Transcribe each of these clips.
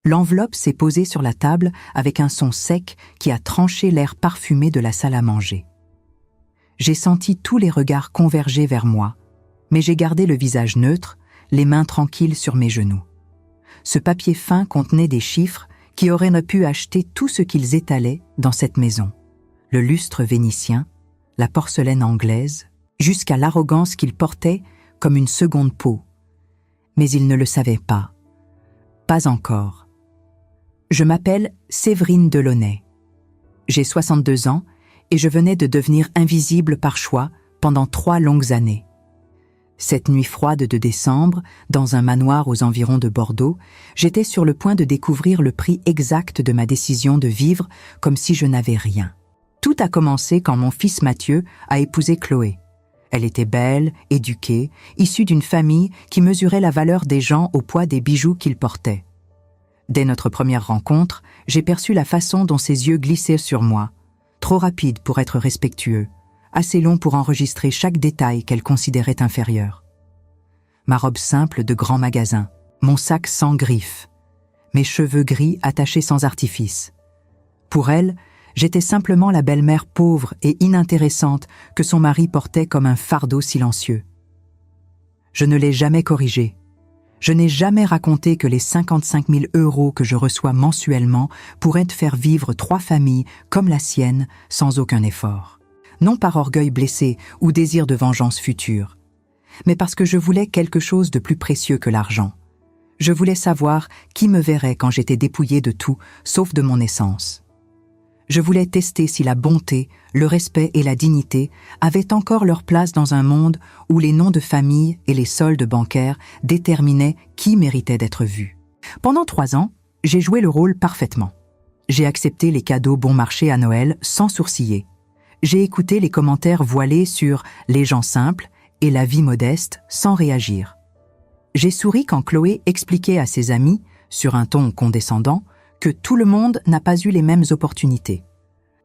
L'enveloppe s'est posée sur la table avec un son sec qui a tranché l'air parfumé de la salle à manger. J'ai senti tous les regards converger vers moi, mais j'ai gardé le visage neutre, les mains tranquilles sur mes genoux. Ce papier fin contenait des chiffres qui auraient pu acheter tout ce qu'ils étalaient dans cette maison. Le lustre vénitien, la porcelaine anglaise, jusqu'à l'arrogance qu'ils portaient comme une seconde peau. Mais ils ne le savaient pas. Pas encore. Je m'appelle Séverine Delaunay. J'ai 62 ans et je venais de devenir invisible par choix pendant 3 longues années. Cette nuit froide de décembre, dans un manoir aux environs de Bordeaux, j'étais sur le point de découvrir le prix exact de ma décision de vivre comme si je n'avais rien. Tout a commencé quand mon fils Mathieu a épousé Chloé. Elle était belle, éduquée, issue d'une famille qui mesurait la valeur des gens au poids des bijoux qu'ils portaient. Dès notre première rencontre, j'ai perçu la façon dont ses yeux glissaient sur moi, trop rapide pour être respectueux, assez long pour enregistrer chaque détail qu'elle considérait inférieur. Ma robe simple de grand magasin, mon sac sans griffes, mes cheveux gris attachés sans artifice. Pour elle, j'étais simplement la belle-mère pauvre et inintéressante que son mari portait comme un fardeau silencieux. Je ne l'ai jamais corrigée. Je n'ai jamais raconté que les 55 000 € que je reçois mensuellement pourraient faire vivre 3 familles comme la sienne sans aucun effort. Non par orgueil blessé ou désir de vengeance future, mais parce que je voulais quelque chose de plus précieux que l'argent. Je voulais savoir qui me verrait quand j'étais dépouillée de tout, sauf de mon essence. Je voulais tester si la bonté, le respect et la dignité avaient encore leur place dans un monde où les noms de famille et les soldes bancaires déterminaient qui méritait d'être vu. Pendant 3 ans, j'ai joué le rôle parfaitement. J'ai accepté les cadeaux bon marché à Noël sans sourciller. J'ai écouté les commentaires voilés sur les gens simples et la vie modeste sans réagir. J'ai souri quand Chloé expliquait à ses amis, sur un ton condescendant, que tout le monde n'a pas eu les mêmes opportunités.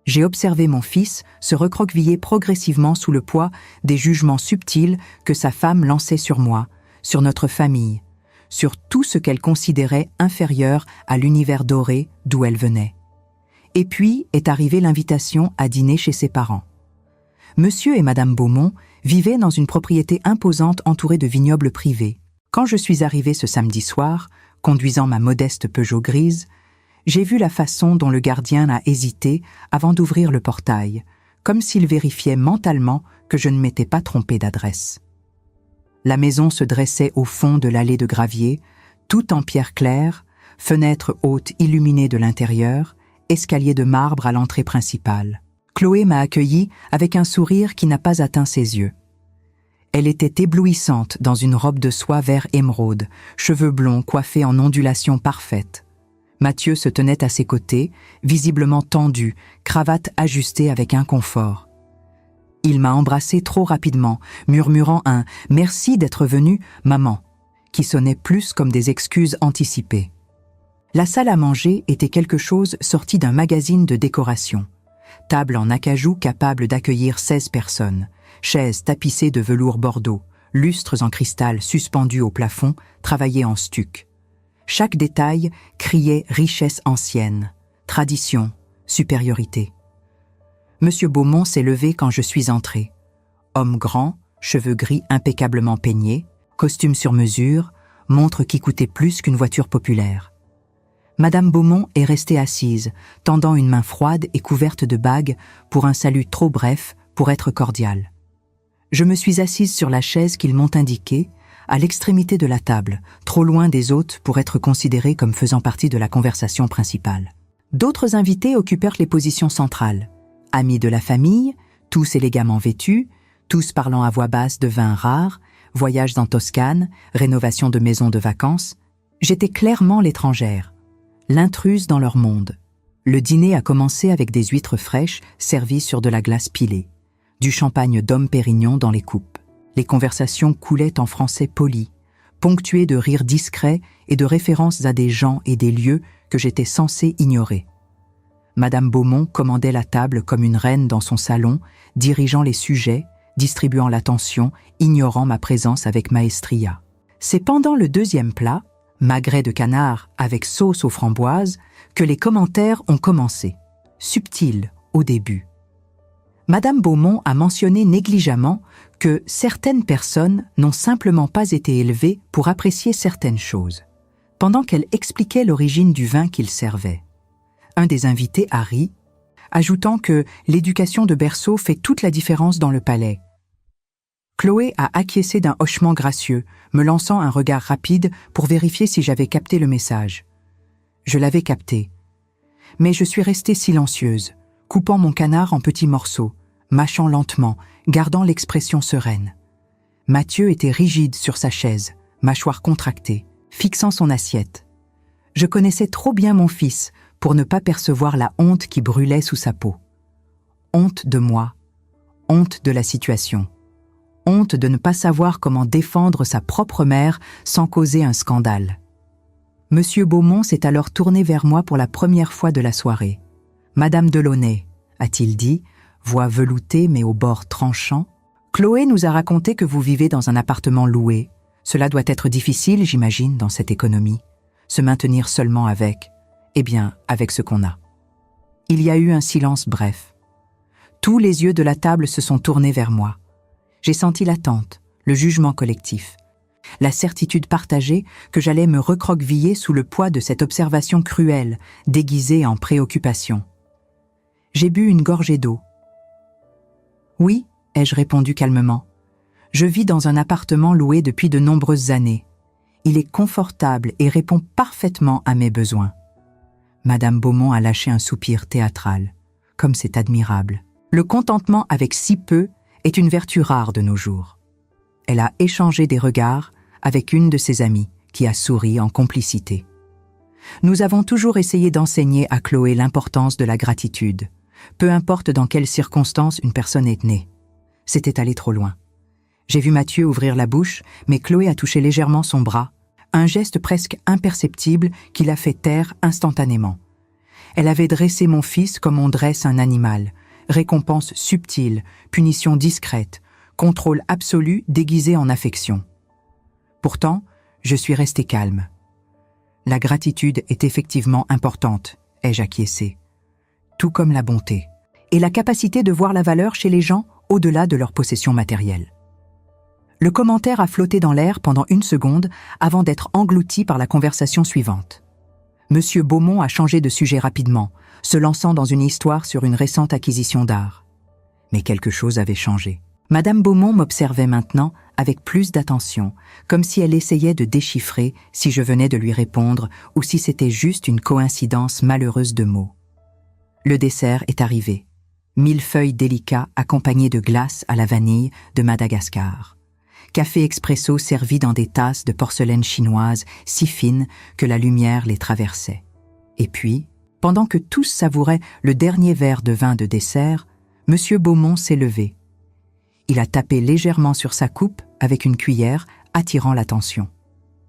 J'ai observé mon fils se recroqueviller progressivement sous le poids des jugements subtils que sa femme lançait sur moi, sur notre famille, sur tout ce qu'elle considérait inférieur à l'univers doré d'où elle venait. Et puis est arrivée l'invitation à dîner chez ses parents. Monsieur et Madame Beaumont vivaient dans une propriété imposante entourée de vignobles privés. Quand je suis arrivée ce samedi soir, conduisant ma modeste Peugeot grise, j'ai vu la façon dont le gardien a hésité avant d'ouvrir le portail, comme s'il vérifiait mentalement que je ne m'étais pas trompée d'adresse. La maison se dressait au fond de l'allée de gravier, tout en pierre claire, fenêtres hautes illuminées de l'intérieur, escalier de marbre à l'entrée principale. Chloé m'a accueillie avec un sourire qui n'a pas atteint ses yeux. Elle était éblouissante dans une robe de soie vert émeraude, cheveux blonds coiffés en ondulations parfaites. Mathieu se tenait à ses côtés, visiblement tendu, cravate ajustée avec inconfort. Il m'a embrassée trop rapidement, murmurant un « merci d'être venue, maman », qui sonnait plus comme des excuses anticipées. La salle à manger était quelque chose sorti d'un magazine de décoration. Table en acajou capable d'accueillir 16 personnes, chaises tapissées de velours bordeaux, lustres en cristal suspendus au plafond, travaillés en stuc. Chaque détail criait richesse ancienne, tradition, supériorité. Monsieur Beaumont s'est levé quand je suis entrée. Homme grand, cheveux gris impeccablement peignés, costume sur mesure, montre qui coûtait plus qu'une voiture populaire. Madame Beaumont est restée assise, tendant une main froide et couverte de bagues pour un salut trop bref pour être cordial. Je me suis assise sur la chaise qu'ils m'ont indiquée, à l'extrémité de la table, trop loin des hôtes pour être considérés comme faisant partie de la conversation principale. D'autres invités occupèrent les positions centrales. Amis de la famille, tous élégamment vêtus, tous parlant à voix basse de vins rares, voyages en Toscane, rénovation de maisons de vacances. J'étais clairement l'étrangère, l'intruse dans leur monde. Le dîner a commencé avec des huîtres fraîches servies sur de la glace pilée, du champagne Dom Pérignon dans les coupes. Les conversations coulaient en français poli, ponctuées de rires discrets et de références à des gens et des lieux que j'étais censée ignorer. Madame Beaumont commandait la table comme une reine dans son salon, dirigeant les sujets, distribuant l'attention, ignorant ma présence avec maestria. C'est pendant le 2e plat, magret de canard avec sauce aux framboises, que les commentaires ont commencé, subtils au début. Madame Beaumont a mentionné négligemment que certaines personnes n'ont simplement pas été élevées pour apprécier certaines choses, pendant qu'elle expliquait l'origine du vin qu'il servait. Un des invités a ri, ajoutant que l'éducation de berceau fait toute la différence dans le palais. Chloé a acquiescé d'un hochement gracieux, me lançant un regard rapide pour vérifier si j'avais capté le message. Je l'avais capté. Mais je suis restée silencieuse, coupant mon canard en petits morceaux, mâchant lentement, gardant l'expression sereine. Mathieu était rigide sur sa chaise, mâchoire contractée, fixant son assiette. Je connaissais trop bien mon fils pour ne pas percevoir la honte qui brûlait sous sa peau. Honte de moi, honte de la situation, honte de ne pas savoir comment défendre sa propre mère sans causer un scandale. Monsieur Beaumont s'est alors tourné vers moi pour la première fois de la soirée. « Madame Delaunay », a-t-il dit, voix veloutée mais au bord tranchant, « Chloé nous a raconté que vous vivez dans un appartement loué. Cela doit être difficile, j'imagine, dans cette économie. Se maintenir seulement avec, avec ce qu'on a. » Il y a eu un silence bref. Tous les yeux de la table se sont tournés vers moi. J'ai senti l'attente, le jugement collectif, la certitude partagée que j'allais me recroqueviller sous le poids de cette observation cruelle, déguisée en préoccupation. J'ai bu une gorgée d'eau. « Oui », ai-je répondu calmement. « Je vis dans un appartement loué depuis de nombreuses années. Il est confortable et répond parfaitement à mes besoins. » Madame Beaumont a lâché un soupir théâtral. Comme c'est admirable. Le contentement avec si peu est une vertu rare de nos jours. Elle a échangé des regards avec une de ses amies qui a souri en complicité. Nous avons toujours essayé d'enseigner à Chloé l'importance de la gratitude, peu importe dans quelles circonstances une personne est née. C'était allé trop loin. J'ai vu Mathieu ouvrir la bouche, mais Chloé a touché légèrement son bras, un geste presque imperceptible qui l'a fait taire instantanément. Elle avait dressé mon fils comme on dresse un animal, récompense subtile, punition discrète, contrôle absolu déguisé en affection. Pourtant, je suis restée calme. La gratitude est effectivement importante, ai-je acquiescé. Tout comme la bonté, et la capacité de voir la valeur chez les gens au-delà de leurs possessions matérielles. Le commentaire a flotté dans l'air pendant une seconde avant d'être englouti par la conversation suivante. Monsieur Beaumont a changé de sujet rapidement, se lançant dans une histoire sur une récente acquisition d'art. Mais quelque chose avait changé. Madame Beaumont m'observait maintenant avec plus d'attention, comme si elle essayait de déchiffrer si je venais de lui répondre ou si c'était juste une coïncidence malheureuse de mots. Le dessert est arrivé. Millefeuille délicat accompagné de glace à la vanille de Madagascar. Café expresso servi dans des tasses de porcelaine chinoise si fines que la lumière les traversait. Et puis, pendant que tous savouraient le dernier verre de vin de dessert, Monsieur Beaumont s'est levé. Il a tapé légèrement sur sa coupe avec une cuillère, attirant l'attention.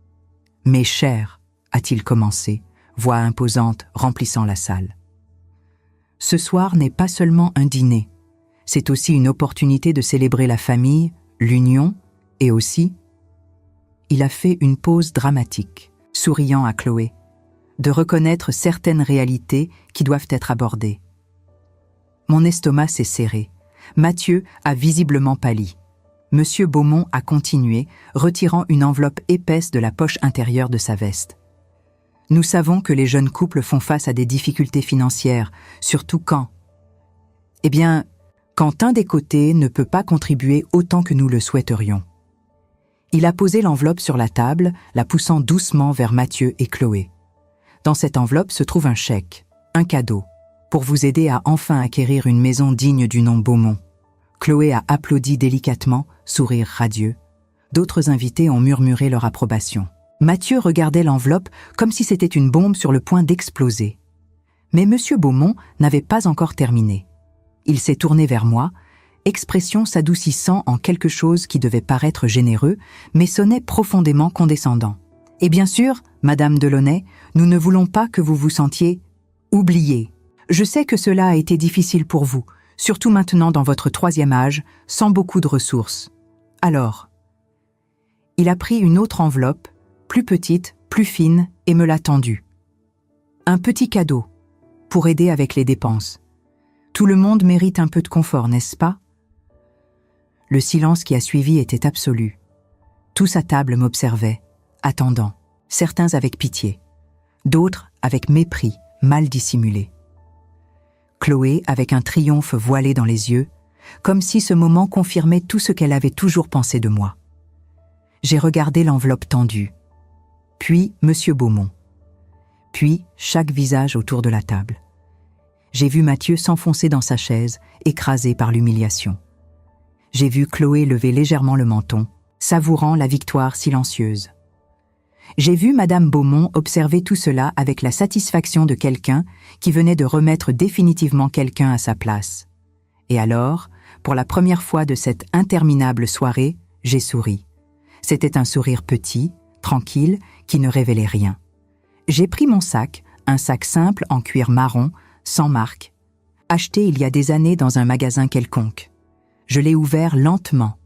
« Mes chers », a-t-il commencé, voix imposante remplissant la salle. Ce soir n'est pas seulement un dîner, c'est aussi une opportunité de célébrer la famille, l'union, et aussi, il a fait une pause dramatique, souriant à Chloé, de reconnaître certaines réalités qui doivent être abordées. Mon estomac s'est serré. Mathieu a visiblement pâli. Monsieur Beaumont a continué, retirant une enveloppe épaisse de la poche intérieure de sa veste. Nous savons que les jeunes couples font face à des difficultés financières, surtout quand un des côtés ne peut pas contribuer autant que nous le souhaiterions. Il a posé l'enveloppe sur la table, la poussant doucement vers Mathieu et Chloé. Dans cette enveloppe se trouve un chèque, un cadeau, pour vous aider à enfin acquérir une maison digne du nom Beaumont. Chloé a applaudi délicatement, sourire radieux. D'autres invités ont murmuré leur approbation. Mathieu regardait l'enveloppe comme si c'était une bombe sur le point d'exploser. Mais Monsieur Beaumont n'avait pas encore terminé. Il s'est tourné vers moi, expression s'adoucissant en quelque chose qui devait paraître généreux, mais sonnait profondément condescendant. « Et bien sûr, Madame Delaunay, nous ne voulons pas que vous vous sentiez oubliée. Je sais que cela a été difficile pour vous, surtout maintenant dans votre 3e âge, sans beaucoup de ressources. Alors, il a pris une autre enveloppe, plus petite, plus fine, et me l'a tendue. Un petit cadeau, pour aider avec les dépenses. Tout le monde mérite un peu de confort, n'est-ce pas? Le silence qui a suivi était absolu. Tous à table m'observaient, attendant, certains avec pitié, d'autres avec mépris, mal dissimulé. Chloé avec un triomphe voilé dans les yeux, comme si ce moment confirmait tout ce qu'elle avait toujours pensé de moi. J'ai regardé l'enveloppe tendue, puis Monsieur Beaumont, puis chaque visage autour de la table. J'ai vu Mathieu s'enfoncer dans sa chaise, écrasé par l'humiliation. J'ai vu Chloé lever légèrement le menton, savourant la victoire silencieuse. J'ai vu Madame Beaumont observer tout cela avec la satisfaction de quelqu'un qui venait de remettre définitivement quelqu'un à sa place. Et alors, pour la première fois de cette interminable soirée, j'ai souri. C'était un sourire petit, tranquille, qui ne révélait rien. J'ai pris mon sac, un sac simple en cuir marron, sans marque, acheté il y a des années dans un magasin quelconque. Je l'ai ouvert lentement,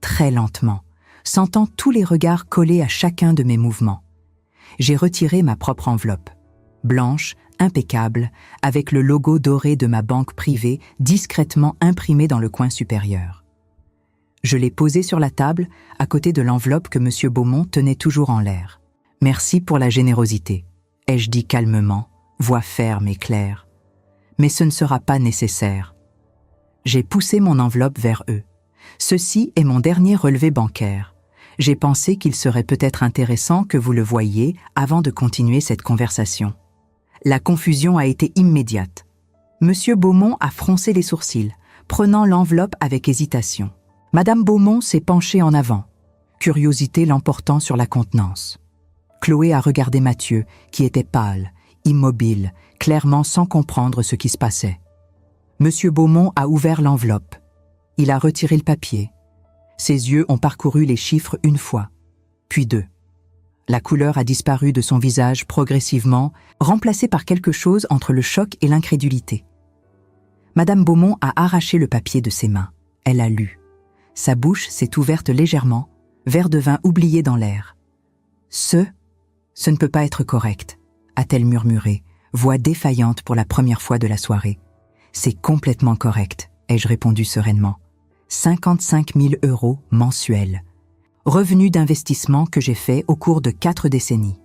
très lentement, sentant tous les regards collés à chacun de mes mouvements. J'ai retiré ma propre enveloppe, blanche, impeccable, avec le logo doré de ma banque privée discrètement imprimé dans le coin supérieur. Je l'ai posée sur la table, à côté de l'enveloppe que M. Beaumont tenait toujours en l'air. « Merci pour la générosité », ai-je dit calmement, voix ferme et claire. « Mais ce ne sera pas nécessaire. » J'ai poussé mon enveloppe vers eux. Ceci est mon dernier relevé bancaire. J'ai pensé qu'il serait peut-être intéressant que vous le voyiez avant de continuer cette conversation. La confusion a été immédiate. Monsieur Beaumont a froncé les sourcils, prenant l'enveloppe avec hésitation. Madame Beaumont s'est penchée en avant, curiosité l'emportant sur la contenance. Chloé a regardé Mathieu, qui était pâle, immobile, clairement sans comprendre ce qui se passait. Monsieur Beaumont a ouvert l'enveloppe. Il a retiré le papier. Ses yeux ont parcouru les chiffres une fois, puis deux. La couleur a disparu de son visage progressivement, remplacée par quelque chose entre le choc et l'incrédulité. Madame Beaumont a arraché le papier de ses mains. Elle a lu. Sa bouche s'est ouverte légèrement, verre de vin oublié dans l'air. « Ce ne peut pas être correct », a-t-elle murmuré, voix défaillante pour la première fois de la soirée. « C'est complètement correct », ai-je répondu sereinement. 55 000 € mensuels. Revenus d'investissement que j'ai faits au cours de 4 décennies.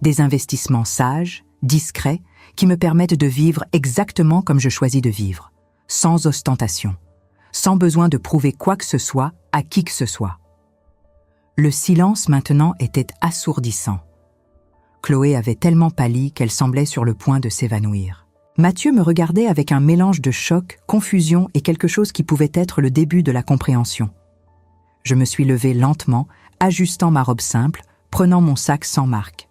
Des investissements sages, discrets, qui me permettent de vivre exactement comme je choisis de vivre, sans ostentation, sans besoin de prouver quoi que ce soit à qui que ce soit. Le silence maintenant était assourdissant. Chloé avait tellement pâli qu'elle semblait sur le point de s'évanouir. Mathieu me regardait avec un mélange de choc, confusion et quelque chose qui pouvait être le début de la compréhension. Je me suis levée lentement, ajustant ma robe simple, prenant mon sac sans marque.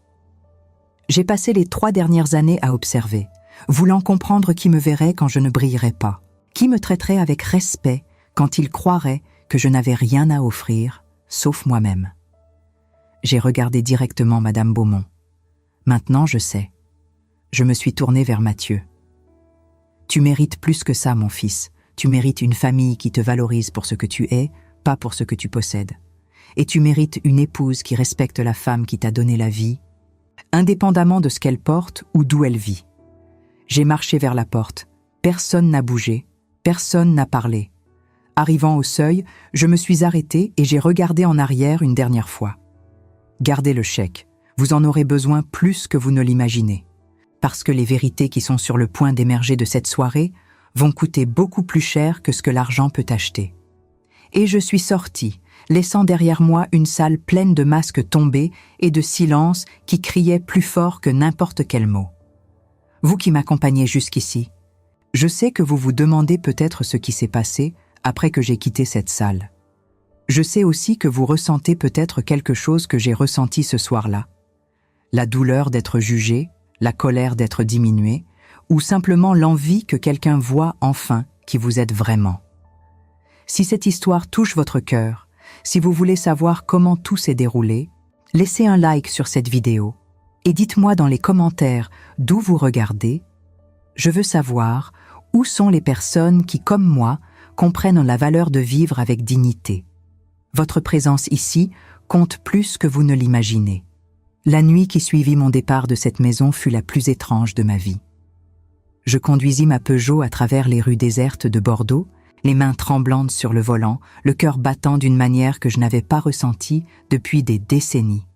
J'ai passé les 3 dernières années à observer, voulant comprendre qui me verrait quand je ne brillerais pas, qui me traiterait avec respect quand il croirait que je n'avais rien à offrir, sauf moi-même. J'ai regardé directement Madame Beaumont. Maintenant, je sais. Je me suis tournée vers Mathieu. Tu mérites plus que ça, mon fils. Tu mérites une famille qui te valorise pour ce que tu es, pas pour ce que tu possèdes. Et tu mérites une épouse qui respecte la femme qui t'a donné la vie, indépendamment de ce qu'elle porte ou d'où elle vit. J'ai marché vers la porte. Personne n'a bougé, personne n'a parlé. Arrivant au seuil, je me suis arrêtée et j'ai regardé en arrière une dernière fois. Gardez le chèque, vous en aurez besoin plus que vous ne l'imaginez. Parce que les vérités qui sont sur le point d'émerger de cette soirée vont coûter beaucoup plus cher que ce que l'argent peut acheter. Et je suis sortie, laissant derrière moi une salle pleine de masques tombés et de silence qui criaient plus fort que n'importe quel mot. Vous qui m'accompagnez jusqu'ici, je sais que vous vous demandez peut-être ce qui s'est passé après que j'ai quitté cette salle. Je sais aussi que vous ressentez peut-être quelque chose que j'ai ressenti ce soir-là. La douleur d'être jugé, la colère d'être diminué, ou simplement l'envie que quelqu'un voit enfin qui vous êtes vraiment. Si cette histoire touche votre cœur, si vous voulez savoir comment tout s'est déroulé, laissez un like sur cette vidéo et dites-moi dans les commentaires d'où vous regardez. Je veux savoir où sont les personnes qui, comme moi, comprennent la valeur de vivre avec dignité. Votre présence ici compte plus que vous ne l'imaginez. La nuit qui suivit mon départ de cette maison fut la plus étrange de ma vie. Je conduisis ma Peugeot à travers les rues désertes de Bordeaux, les mains tremblantes sur le volant, le cœur battant d'une manière que je n'avais pas ressentie depuis des décennies.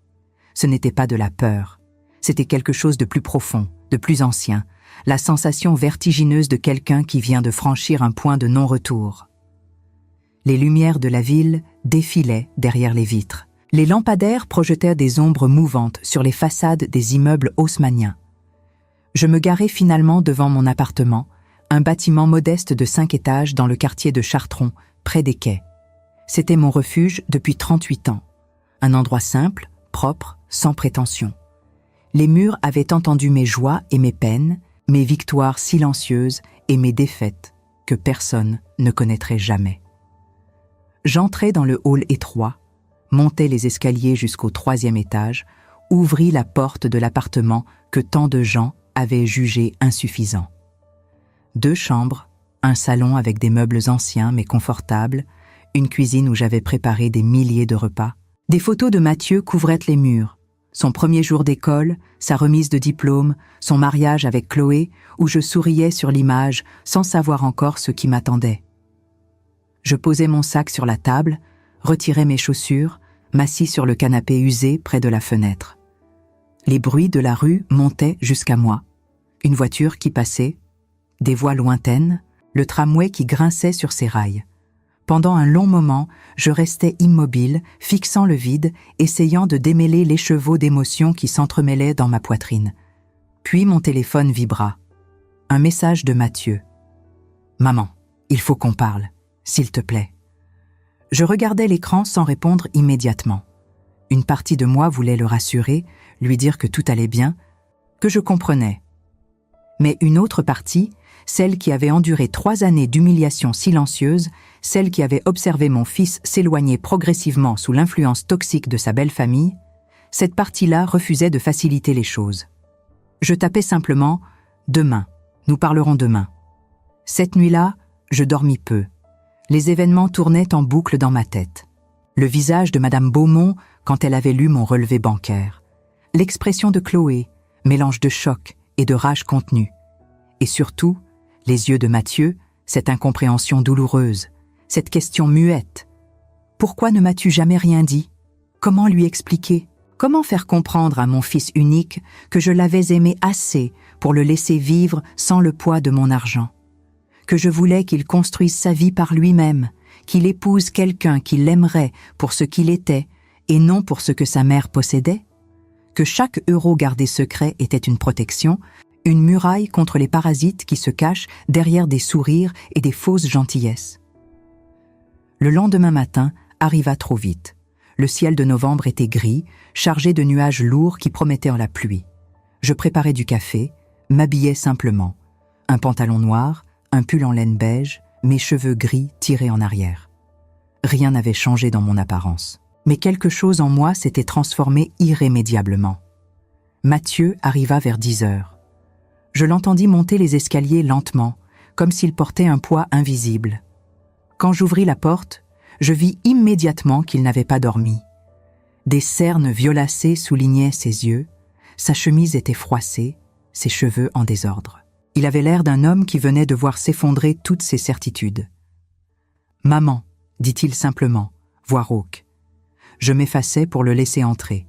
Ce n'était pas de la peur, c'était quelque chose de plus profond, de plus ancien, la sensation vertigineuse de quelqu'un qui vient de franchir un point de non-retour. Les lumières de la ville défilaient derrière les vitres. Les lampadaires projetaient des ombres mouvantes sur les façades des immeubles haussmanniens. Je me garai finalement devant mon appartement, un bâtiment modeste de 5 étages dans le quartier de Chartron, près des quais. C'était mon refuge depuis 38 ans. Un endroit simple, propre, sans prétention. Les murs avaient entendu mes joies et mes peines, mes victoires silencieuses et mes défaites que personne ne connaîtrait jamais. J'entrai dans le hall étroit, montai les escaliers jusqu'au 3e étage, ouvris la porte de l'appartement que tant de gens avaient jugé insuffisant. 2 chambres, un salon avec des meubles anciens mais confortables, une cuisine où j'avais préparé des milliers de repas. Des photos de Mathieu couvraient les murs. Son premier jour d'école, sa remise de diplôme, son mariage avec Chloé, où je souriais sur l'image sans savoir encore ce qui m'attendait. Je posai mon sac sur la table, retirai mes chaussures, m'assis sur le canapé usé près de la fenêtre. Les bruits de la rue montaient jusqu'à moi. Une voiture qui passait, des voix lointaines, le tramway qui grinçait sur ses rails. Pendant un long moment, je restais immobile, fixant le vide, essayant de démêler l'écheveau d'émotions qui s'entremêlaient dans ma poitrine. Puis mon téléphone vibra. Un message de Mathieu. « Maman, il faut qu'on parle, s'il te plaît. » Je regardais l'écran sans répondre immédiatement. Une partie de moi voulait le rassurer, lui dire que tout allait bien, que je comprenais. Mais une autre partie, celle qui avait enduré 3 années d'humiliation silencieuse, celle qui avait observé mon fils s'éloigner progressivement sous l'influence toxique de sa belle famille, cette partie-là refusait de faciliter les choses. Je tapais simplement « Demain, nous parlerons demain ». Cette nuit-là, je dormis peu. Les événements tournaient en boucle dans ma tête. Le visage de Madame Beaumont quand elle avait lu mon relevé bancaire. L'expression de Chloé, mélange de choc et de rage contenue. Et surtout, les yeux de Mathieu, cette incompréhension douloureuse, cette question muette. Pourquoi ne m'as-tu jamais rien dit? Comment lui expliquer? Comment faire comprendre à mon fils unique que je l'avais aimé assez pour le laisser vivre sans le poids de mon argent? Que je voulais qu'il construise sa vie par lui-même, qu'il épouse quelqu'un qui l'aimerait pour ce qu'il était et non pour ce que sa mère possédait? Que chaque euro gardé secret était une protection, une muraille contre les parasites qui se cachent derrière des sourires et des fausses gentillesses. Le lendemain matin arriva trop vite. Le ciel de novembre était gris, chargé de nuages lourds qui promettaient la pluie. Je préparais du café, m'habillais simplement. Un pantalon noir, un pull en laine beige, mes cheveux gris tirés en arrière. Rien n'avait changé dans mon apparence. Mais quelque chose en moi s'était transformé irrémédiablement. Mathieu arriva vers 10 heures. Je l'entendis monter les escaliers lentement, comme s'il portait un poids invisible. Quand j'ouvris la porte, je vis immédiatement qu'il n'avait pas dormi. Des cernes violacées soulignaient ses yeux, sa chemise était froissée, ses cheveux en désordre. Il avait l'air d'un homme qui venait de voir s'effondrer toutes ses certitudes. « Maman », dit-il simplement, voix rauque. Je m'effaçai pour le laisser entrer.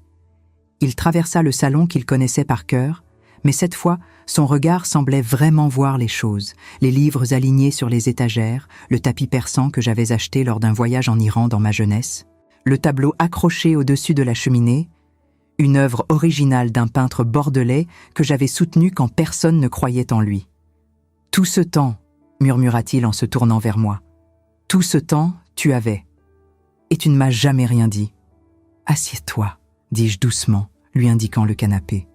Il traversa le salon qu'il connaissait par cœur, mais cette fois, son regard semblait vraiment voir les choses, les livres alignés sur les étagères, le tapis persan que j'avais acheté lors d'un voyage en Iran dans ma jeunesse, le tableau accroché au-dessus de la cheminée, une œuvre originale d'un peintre bordelais que j'avais soutenu quand personne ne croyait en lui. « Tout ce temps, murmura-t-il en se tournant vers moi, tout ce temps, tu avais. Et tu ne m'as jamais rien dit. Assieds-toi, dis-je doucement, lui indiquant le canapé.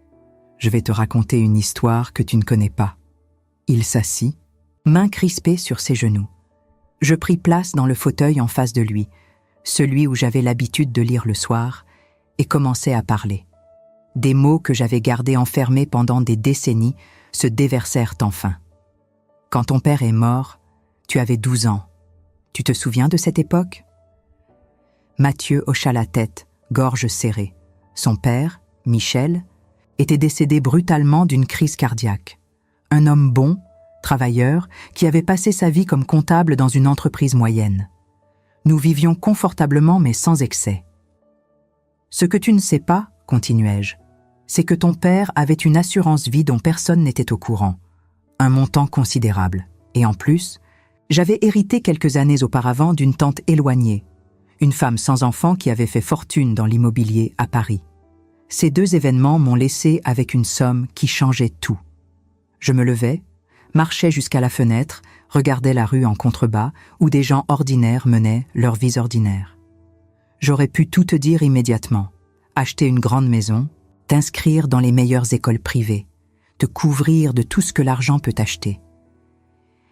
Je vais te raconter une histoire que tu ne connais pas. Il s'assit, main crispée sur ses genoux. Je pris place dans le fauteuil en face de lui, celui où j'avais l'habitude de lire le soir, et commençai à parler. Des mots que j'avais gardés enfermés pendant des décennies se déversèrent enfin. Quand ton père est mort, tu avais 12 ans. Tu te souviens de cette époque? Mathieu hocha la tête, gorge serrée. Son père, Michel, était décédé brutalement d'une crise cardiaque. Un homme bon, travailleur, qui avait passé sa vie comme comptable dans une entreprise moyenne. Nous vivions confortablement mais sans excès. Ce que tu ne sais pas, continuai-je, c'est que ton père avait une assurance vie dont personne n'était au courant, un montant considérable. Et en plus, j'avais hérité quelques années auparavant d'une tante éloignée, une femme sans enfant qui avait fait fortune dans l'immobilier à Paris. Ces deux événements m'ont laissé avec une somme qui changeait tout. Je me levais, marchais jusqu'à la fenêtre, regardais la rue en contrebas où des gens ordinaires menaient leurs vies ordinaires. J'aurais pu tout te dire immédiatement, acheter une grande maison, t'inscrire dans les meilleures écoles privées, te couvrir de tout ce que l'argent peut acheter.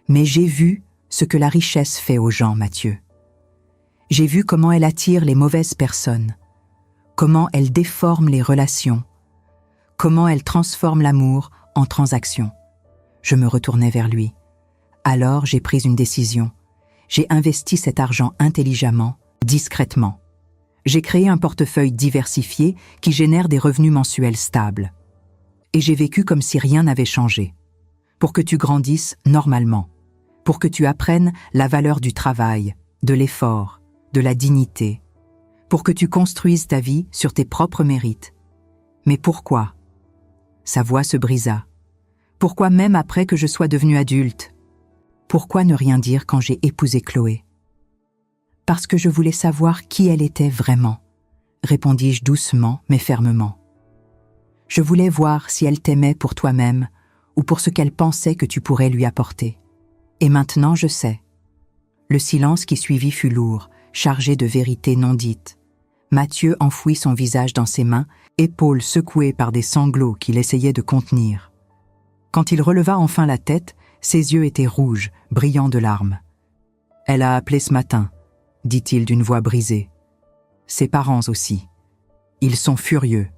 Mais j'ai vu ce que la richesse fait aux gens, Mathieu. J'ai vu comment elle attire les mauvaises personnes, comment elle déforme les relations, comment elle transforme l'amour en transaction. Je me retournai vers lui. Alors j'ai pris une décision. J'ai investi cet argent intelligemment, discrètement. J'ai créé un portefeuille diversifié qui génère des revenus mensuels stables. Et j'ai vécu comme si rien n'avait changé. Pour que tu grandisses normalement. Pour que tu apprennes la valeur du travail, de l'effort, de la dignité. Pour que tu construises ta vie sur tes propres mérites. Mais pourquoi ? Sa voix se brisa. Pourquoi même après que je sois devenue adulte ? Pourquoi ne rien dire quand j'ai épousé Chloé ? Parce que je voulais savoir qui elle était vraiment, répondis-je doucement mais fermement. Je voulais voir si elle t'aimait pour toi-même ou pour ce qu'elle pensait que tu pourrais lui apporter. Et maintenant je sais. Le silence qui suivit fut lourd, chargé de vérités non dites. Mathieu enfouit son visage dans ses mains, épaules secouées par des sanglots qu'il essayait de contenir. Quand il releva enfin la tête, ses yeux étaient rouges, brillants de larmes. « Elle a appelé ce matin », dit-il d'une voix brisée. « Ses parents aussi. Ils sont furieux.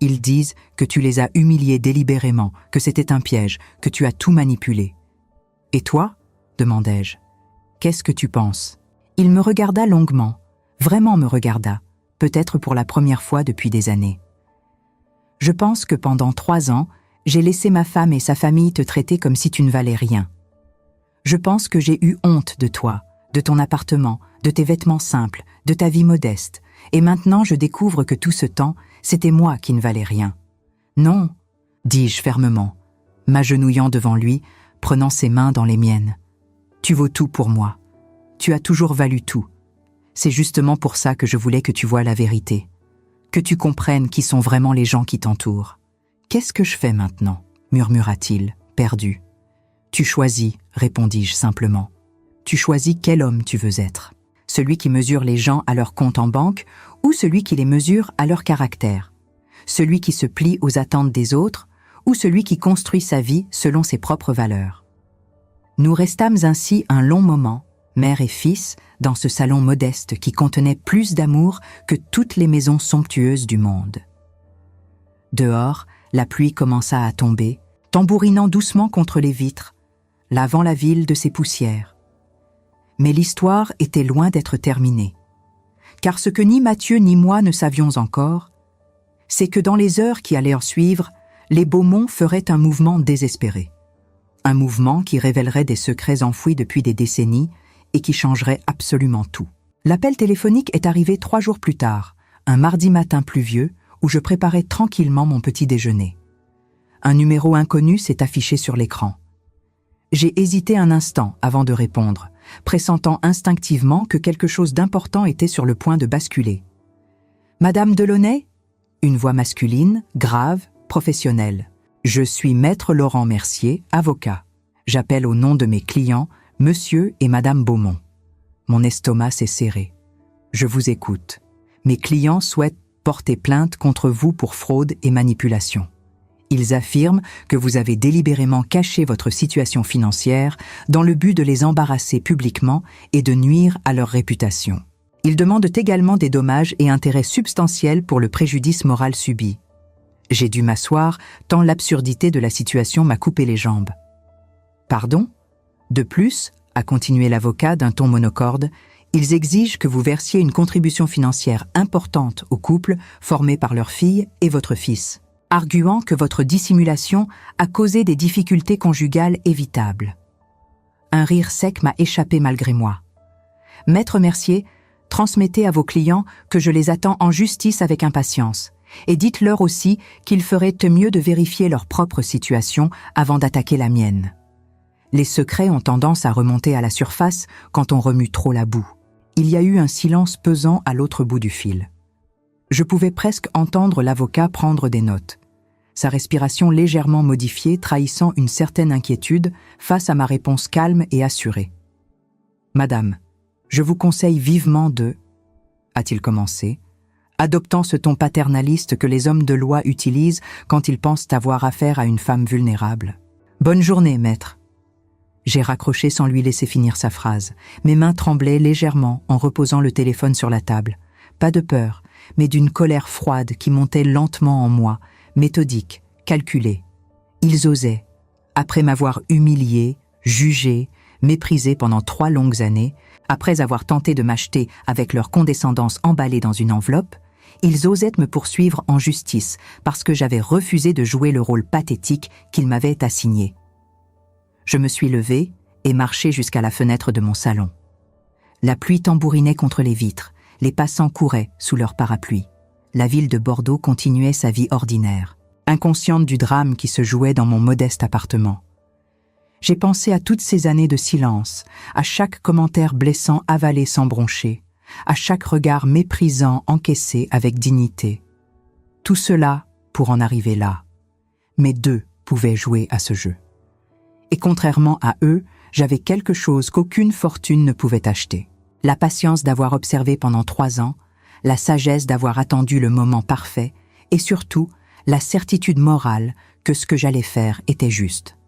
Ils disent que tu les as humiliés délibérément, que c'était un piège, que tu as tout manipulé. »« Et toi ?» demandai-je. « Qu'est-ce que tu penses ?» Il me regarda longuement, vraiment me regarda, peut-être pour la première fois depuis des années. « Je pense que pendant 3 ans, j'ai laissé ma femme et sa famille te traiter comme si tu ne valais rien. Je pense que j'ai eu honte de toi, de ton appartement, de tes vêtements simples, de ta vie modeste, et maintenant je découvre que tout ce temps, c'était moi qui ne valais rien. Non, dis-je fermement, m'agenouillant devant lui, prenant ses mains dans les miennes. Tu vaux tout pour moi. Tu as toujours valu tout. C'est justement pour ça que je voulais que tu voies la vérité, que tu comprennes qui sont vraiment les gens qui t'entourent. Qu'est-ce que je fais maintenant ? Murmura-t-il, perdu. Tu choisis, répondis-je simplement. Tu choisis quel homme tu veux être. Celui qui mesure les gens à leur compte en banque ou celui qui les mesure à leur caractère. Celui qui se plie aux attentes des autres ou celui qui construit sa vie selon ses propres valeurs. Nous restâmes ainsi un long moment, mère et fils, dans ce salon modeste qui contenait plus d'amour que toutes les maisons somptueuses du monde. Dehors, la pluie commença à tomber, tambourinant doucement contre les vitres, lavant la ville de ses poussières. Mais l'histoire était loin d'être terminée. Car ce que ni Mathieu ni moi ne savions encore, c'est que dans les heures qui allaient en suivre, les Beaumont feraient un mouvement désespéré. Un mouvement qui révélerait des secrets enfouis depuis des décennies et qui changerait absolument tout. L'appel téléphonique est arrivé 3 jours plus tard, un mardi matin pluvieux, où je préparais tranquillement mon petit déjeuner. Un numéro inconnu s'est affiché sur l'écran. J'ai hésité un instant avant de répondre, pressentant instinctivement que quelque chose d'important était sur le point de basculer. « Madame Delaunay ?» Une voix masculine, grave, professionnelle. « Je suis Maître Laurent Mercier, avocat. J'appelle au nom de mes clients, Monsieur et Madame Beaumont. » Mon estomac s'est serré. « Je vous écoute. Mes clients souhaitent porter plainte contre vous pour fraude et manipulation. Ils affirment que vous avez délibérément caché votre situation financière dans le but de les embarrasser publiquement et de nuire à leur réputation. Ils demandent également des dommages et intérêts substantiels pour le préjudice moral subi. J'ai dû m'asseoir tant l'absurdité de la situation m'a coupé les jambes. « Pardon ? De plus, a continué l'avocat d'un ton monocorde, Ils exigent que vous versiez une contribution financière importante au couple formé par leur fille et votre fils, arguant que votre dissimulation a causé des difficultés conjugales évitables. Un rire sec m'a échappé malgré moi. Maître Mercier, transmettez à vos clients que je les attends en justice avec impatience, et dites-leur aussi qu'il ferait mieux de vérifier leur propre situation avant d'attaquer la mienne. Les secrets ont tendance à remonter à la surface quand on remue trop la boue. Il y a eu un silence pesant à l'autre bout du fil. Je pouvais presque entendre l'avocat prendre des notes, sa respiration légèrement modifiée trahissant une certaine inquiétude face à ma réponse calme et assurée. « Madame, je vous conseille vivement de... » a-t-il commencé, adoptant ce ton paternaliste que les hommes de loi utilisent quand ils pensent avoir affaire à une femme vulnérable. « Bonne journée, maître. » J'ai raccroché sans lui laisser finir sa phrase. Mes mains tremblaient légèrement en reposant le téléphone sur la table. Pas de peur, mais d'une colère froide qui montait lentement en moi, méthodique, calculée. Ils osaient, après m'avoir humilié, jugé, méprisé pendant 3 longues années, après avoir tenté de m'acheter avec leur condescendance emballée dans une enveloppe, ils osaient me poursuivre en justice parce que j'avais refusé de jouer le rôle pathétique qu'ils m'avaient assigné. Je me suis levée et marché jusqu'à la fenêtre de mon salon. La pluie tambourinait contre les vitres, les passants couraient sous leur parapluie. La ville de Bordeaux continuait sa vie ordinaire, inconsciente du drame qui se jouait dans mon modeste appartement. J'ai pensé à toutes ces années de silence, à chaque commentaire blessant avalé sans broncher, à chaque regard méprisant encaissé avec dignité. Tout cela pour en arriver là. Mais 2 pouvaient jouer à ce jeu. Et contrairement à eux, j'avais quelque chose qu'aucune fortune ne pouvait acheter. La patience d'avoir observé pendant 3 ans, la sagesse d'avoir attendu le moment parfait, et surtout, la certitude morale que ce que j'allais faire était juste.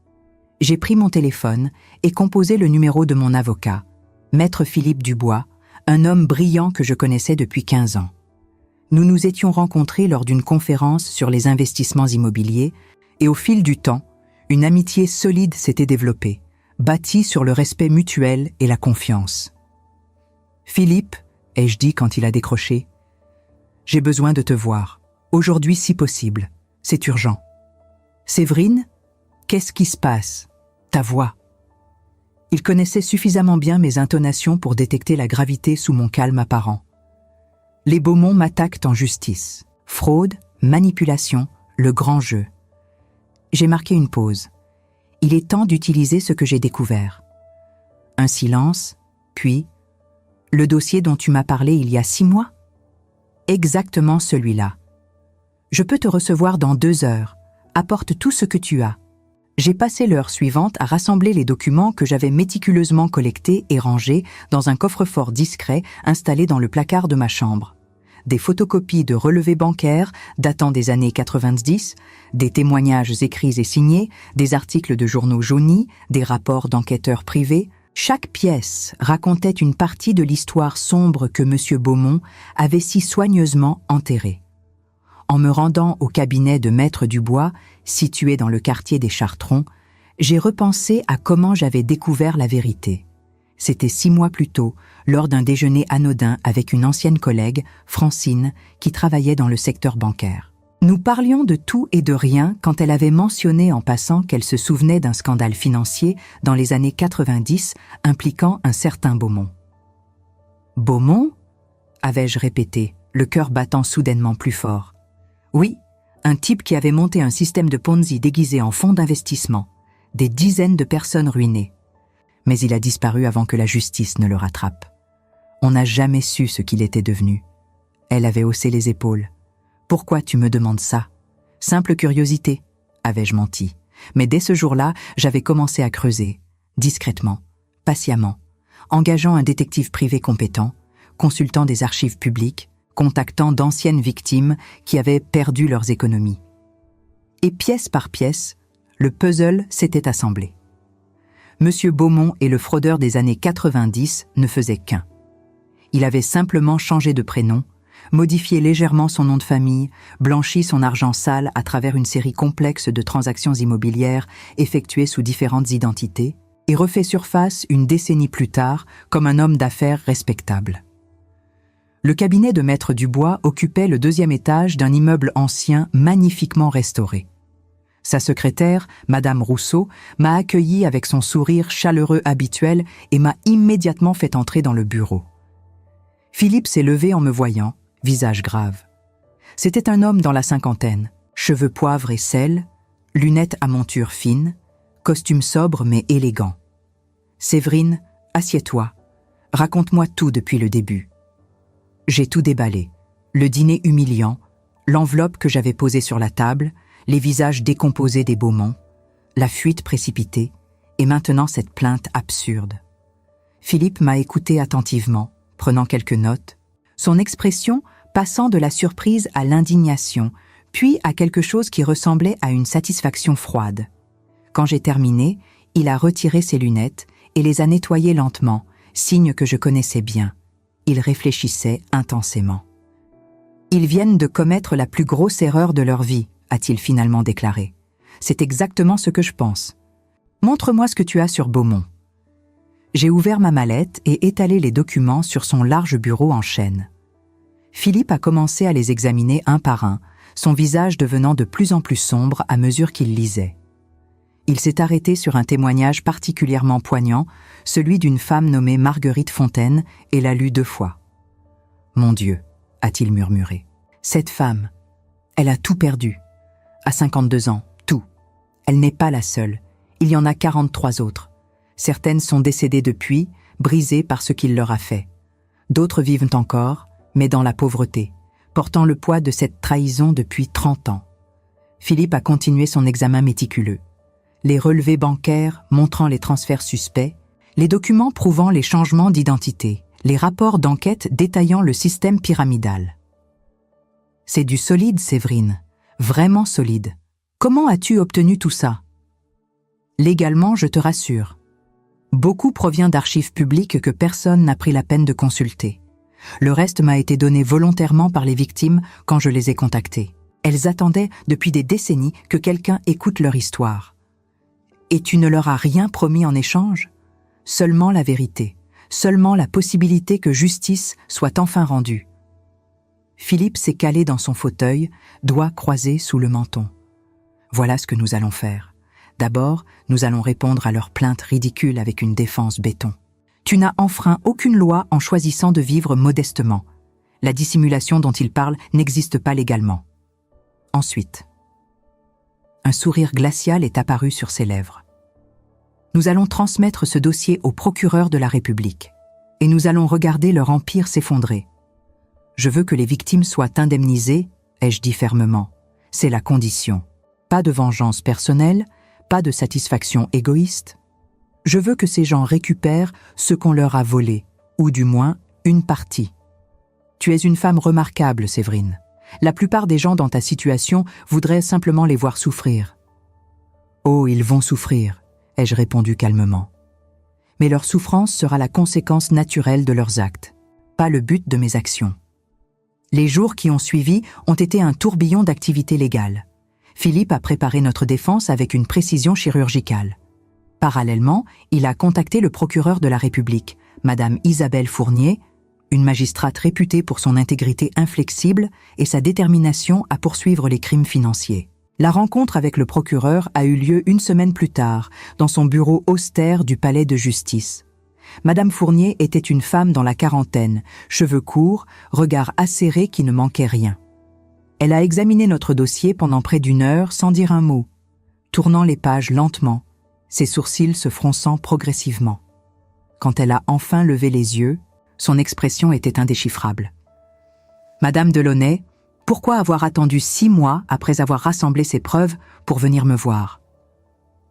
J'ai pris mon téléphone et composé le numéro de mon avocat, Maître Philippe Dubois, un homme brillant que je connaissais depuis 15 ans. Nous nous étions rencontrés lors d'une conférence sur les investissements immobiliers, et au fil du temps, une amitié solide s'était développée, bâtie sur le respect mutuel et la confiance. « Philippe, » ai-je dit quand il a décroché, « j'ai besoin de te voir, aujourd'hui si possible, c'est urgent. »« Séverine, qu'est-ce qui se passe ? Ta voix. » Il connaissait suffisamment bien mes intonations pour détecter la gravité sous mon calme apparent. « Les Beaumont m'attaquent en justice. Fraude, manipulation, le grand jeu. » J'ai marqué une pause. Il est temps d'utiliser ce que j'ai découvert. Un silence, puis « Le dossier dont tu m'as parlé il y a 6 mois ? » Exactement celui-là. « Je peux te recevoir dans 2 heures. Apporte tout ce que tu as. » J'ai passé l'heure suivante à rassembler les documents que j'avais méticuleusement collectés et rangés dans un coffre-fort discret installé dans le placard de ma chambre. Des photocopies de relevés bancaires datant des années 90, des témoignages écrits et signés, des articles de journaux jaunis, des rapports d'enquêteurs privés. Chaque pièce racontait une partie de l'histoire sombre que M. Beaumont avait si soigneusement enterrée. En me rendant au cabinet de Maître Dubois, situé dans le quartier des Chartrons, j'ai repensé à comment j'avais découvert la vérité. C'était 6 mois plus tôt, lors d'un déjeuner anodin avec une ancienne collègue, Francine, qui travaillait dans le secteur bancaire. Nous parlions de tout et de rien quand elle avait mentionné en passant qu'elle se souvenait d'un scandale financier dans les années 90 impliquant un certain Beaumont. « Beaumont » avais-je répété, le cœur battant soudainement plus fort. Oui, un type qui avait monté un système de Ponzi déguisé en fonds d'investissement, des dizaines de personnes ruinées. Mais il a disparu avant que la justice ne le rattrape. On n'a jamais su ce qu'il était devenu. Elle avait haussé les épaules. « Pourquoi tu me demandes ça ? Simple curiosité, avais-je menti. Mais dès ce jour-là, j'avais commencé à creuser, discrètement, patiemment, engageant un détective privé compétent, consultant des archives publiques, contactant d'anciennes victimes qui avaient perdu leurs économies. Et pièce par pièce, le puzzle s'était assemblé. Monsieur Beaumont et le fraudeur des années 90 ne faisaient qu'un. Il avait simplement changé de prénom, modifié légèrement son nom de famille, blanchi son argent sale à travers une série complexe de transactions immobilières effectuées sous différentes identités, et refait surface une décennie plus tard comme un homme d'affaires respectable. Le cabinet de Maître Dubois occupait le 2e étage d'un immeuble ancien magnifiquement restauré. Sa secrétaire, Madame Rousseau, m'a accueilli avec son sourire chaleureux habituel et m'a immédiatement fait entrer dans le bureau. Philippe s'est levé en me voyant, visage grave. C'était un homme dans la cinquantaine, cheveux poivre et sel, lunettes à monture fine, costume sobre mais élégant. « Séverine, assieds-toi. Raconte-moi tout depuis le début. » J'ai tout déballé. Le dîner humiliant, l'enveloppe que j'avais posée sur la table, les visages décomposés des Beaumont, la fuite précipitée, et maintenant cette plainte absurde. Philippe m'a écouté attentivement, prenant quelques notes, son expression passant de la surprise à l'indignation, puis à quelque chose qui ressemblait à une satisfaction froide. Quand j'ai terminé, il a retiré ses lunettes et les a nettoyées lentement, signe que je connaissais bien. Il réfléchissait intensément. « Ils viennent de commettre la plus grosse erreur de leur vie », a-t-il finalement déclaré. « C'est exactement ce que je pense. Montre-moi ce que tu as sur Beaumont. » J'ai ouvert ma mallette et étalé les documents sur son large bureau en chêne. Philippe a commencé à les examiner un par un, son visage devenant de plus en plus sombre à mesure qu'il lisait. Il s'est arrêté sur un témoignage particulièrement poignant, celui d'une femme nommée Marguerite Fontaine, et l'a lu 2 fois. « Mon Dieu », a-t-il murmuré. « Cette femme, elle a tout perdu. À 52 ans, tout. Elle n'est pas la seule. Il y en a 43 autres. Certaines sont décédées depuis, brisées par ce qu'il leur a fait. D'autres vivent encore, mais dans la pauvreté, portant le poids de cette trahison depuis 30 ans. » Philippe a continué son examen méticuleux. Les relevés bancaires montrant les transferts suspects, les documents prouvant les changements d'identité, les rapports d'enquête détaillant le système pyramidal. « C'est du solide, Séverine, vraiment solide. Comment as-tu obtenu tout ça ? » Légalement, je te rassure. Beaucoup provient d'archives publiques que personne n'a pris la peine de consulter. Le reste m'a été donné volontairement par les victimes quand je les ai contactées. Elles attendaient depuis des décennies que quelqu'un écoute leur histoire. Et tu ne leur as rien promis en échange ? Seulement la vérité, seulement la possibilité que justice soit enfin rendue. Philippe s'est calé dans son fauteuil, doigts croisés sous le menton. Voilà ce que nous allons faire. D'abord, nous allons répondre à leurs plaintes ridicules avec une défense béton. Tu n'as enfreint aucune loi en choisissant de vivre modestement. La dissimulation dont il parle n'existe pas légalement. Ensuite, un sourire glacial est apparu sur ses lèvres. Nous allons transmettre ce dossier au procureur de la République et nous allons regarder leur empire s'effondrer. Je veux que les victimes soient indemnisées, ai-je dit fermement. C'est la condition. Pas de vengeance personnelle, pas de satisfaction égoïste. Je veux que ces gens récupèrent ce qu'on leur a volé, ou du moins une partie. Tu es une femme remarquable, Séverine. La plupart des gens dans ta situation voudraient simplement les voir souffrir. « Oh, ils vont souffrir », ai-je répondu calmement. « Mais leur souffrance sera la conséquence naturelle de leurs actes, pas le but de mes actions. » Les jours qui ont suivi ont été un tourbillon d'activités légales. Philippe a préparé notre défense avec une précision chirurgicale. Parallèlement, il a contacté le procureur de la République, Madame Isabelle Fournier, une magistrate réputée pour son intégrité inflexible et sa détermination à poursuivre les crimes financiers. La rencontre avec le procureur a eu lieu 1 semaine plus tard, dans son bureau austère du palais de justice. Madame Fournier était une femme dans la quarantaine, cheveux courts, regard acéré qui ne manquait rien. Elle a examiné notre dossier pendant près d'1 heure sans dire un mot, tournant les pages lentement, ses sourcils se fronçant progressivement. Quand elle a enfin levé les yeux, son expression était indéchiffrable. « Madame Delaunay, pourquoi avoir attendu 6 mois après avoir rassemblé ses preuves pour venir me voir ? »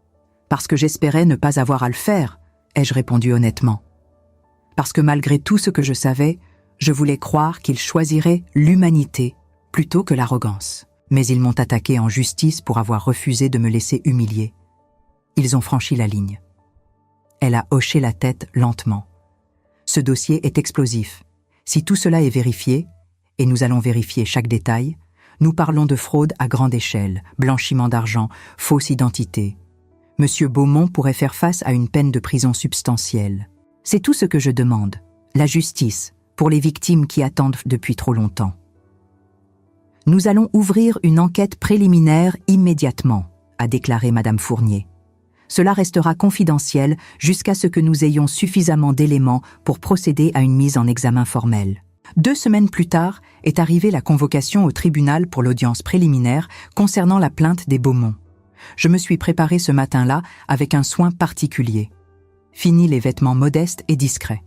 « Parce que j'espérais ne pas avoir à le faire, » ai-je répondu honnêtement. « Parce que malgré tout ce que je savais, je voulais croire qu'il choisirait l'humanité plutôt que l'arrogance. Mais ils m'ont attaqué en justice pour avoir refusé de me laisser humilier. Ils ont franchi la ligne. » Elle a hoché la tête lentement. « Ce dossier est explosif. Si tout cela est vérifié, et nous allons vérifier chaque détail, nous parlons de fraude à grande échelle, blanchiment d'argent, fausse identité. Monsieur Beaumont pourrait faire face à une peine de prison substantielle. C'est tout ce que je demande, la justice, pour les victimes qui attendent depuis trop longtemps. Nous allons ouvrir une enquête préliminaire immédiatement, a déclaré Madame Fournier. Cela restera confidentiel jusqu'à ce que nous ayons suffisamment d'éléments pour procéder à une mise en examen formelle. 2 semaines plus tard est arrivée la convocation au tribunal pour l'audience préliminaire concernant la plainte des Beaumont. Je me suis préparée ce matin-là avec un soin particulier. Fini les vêtements modestes et discrets.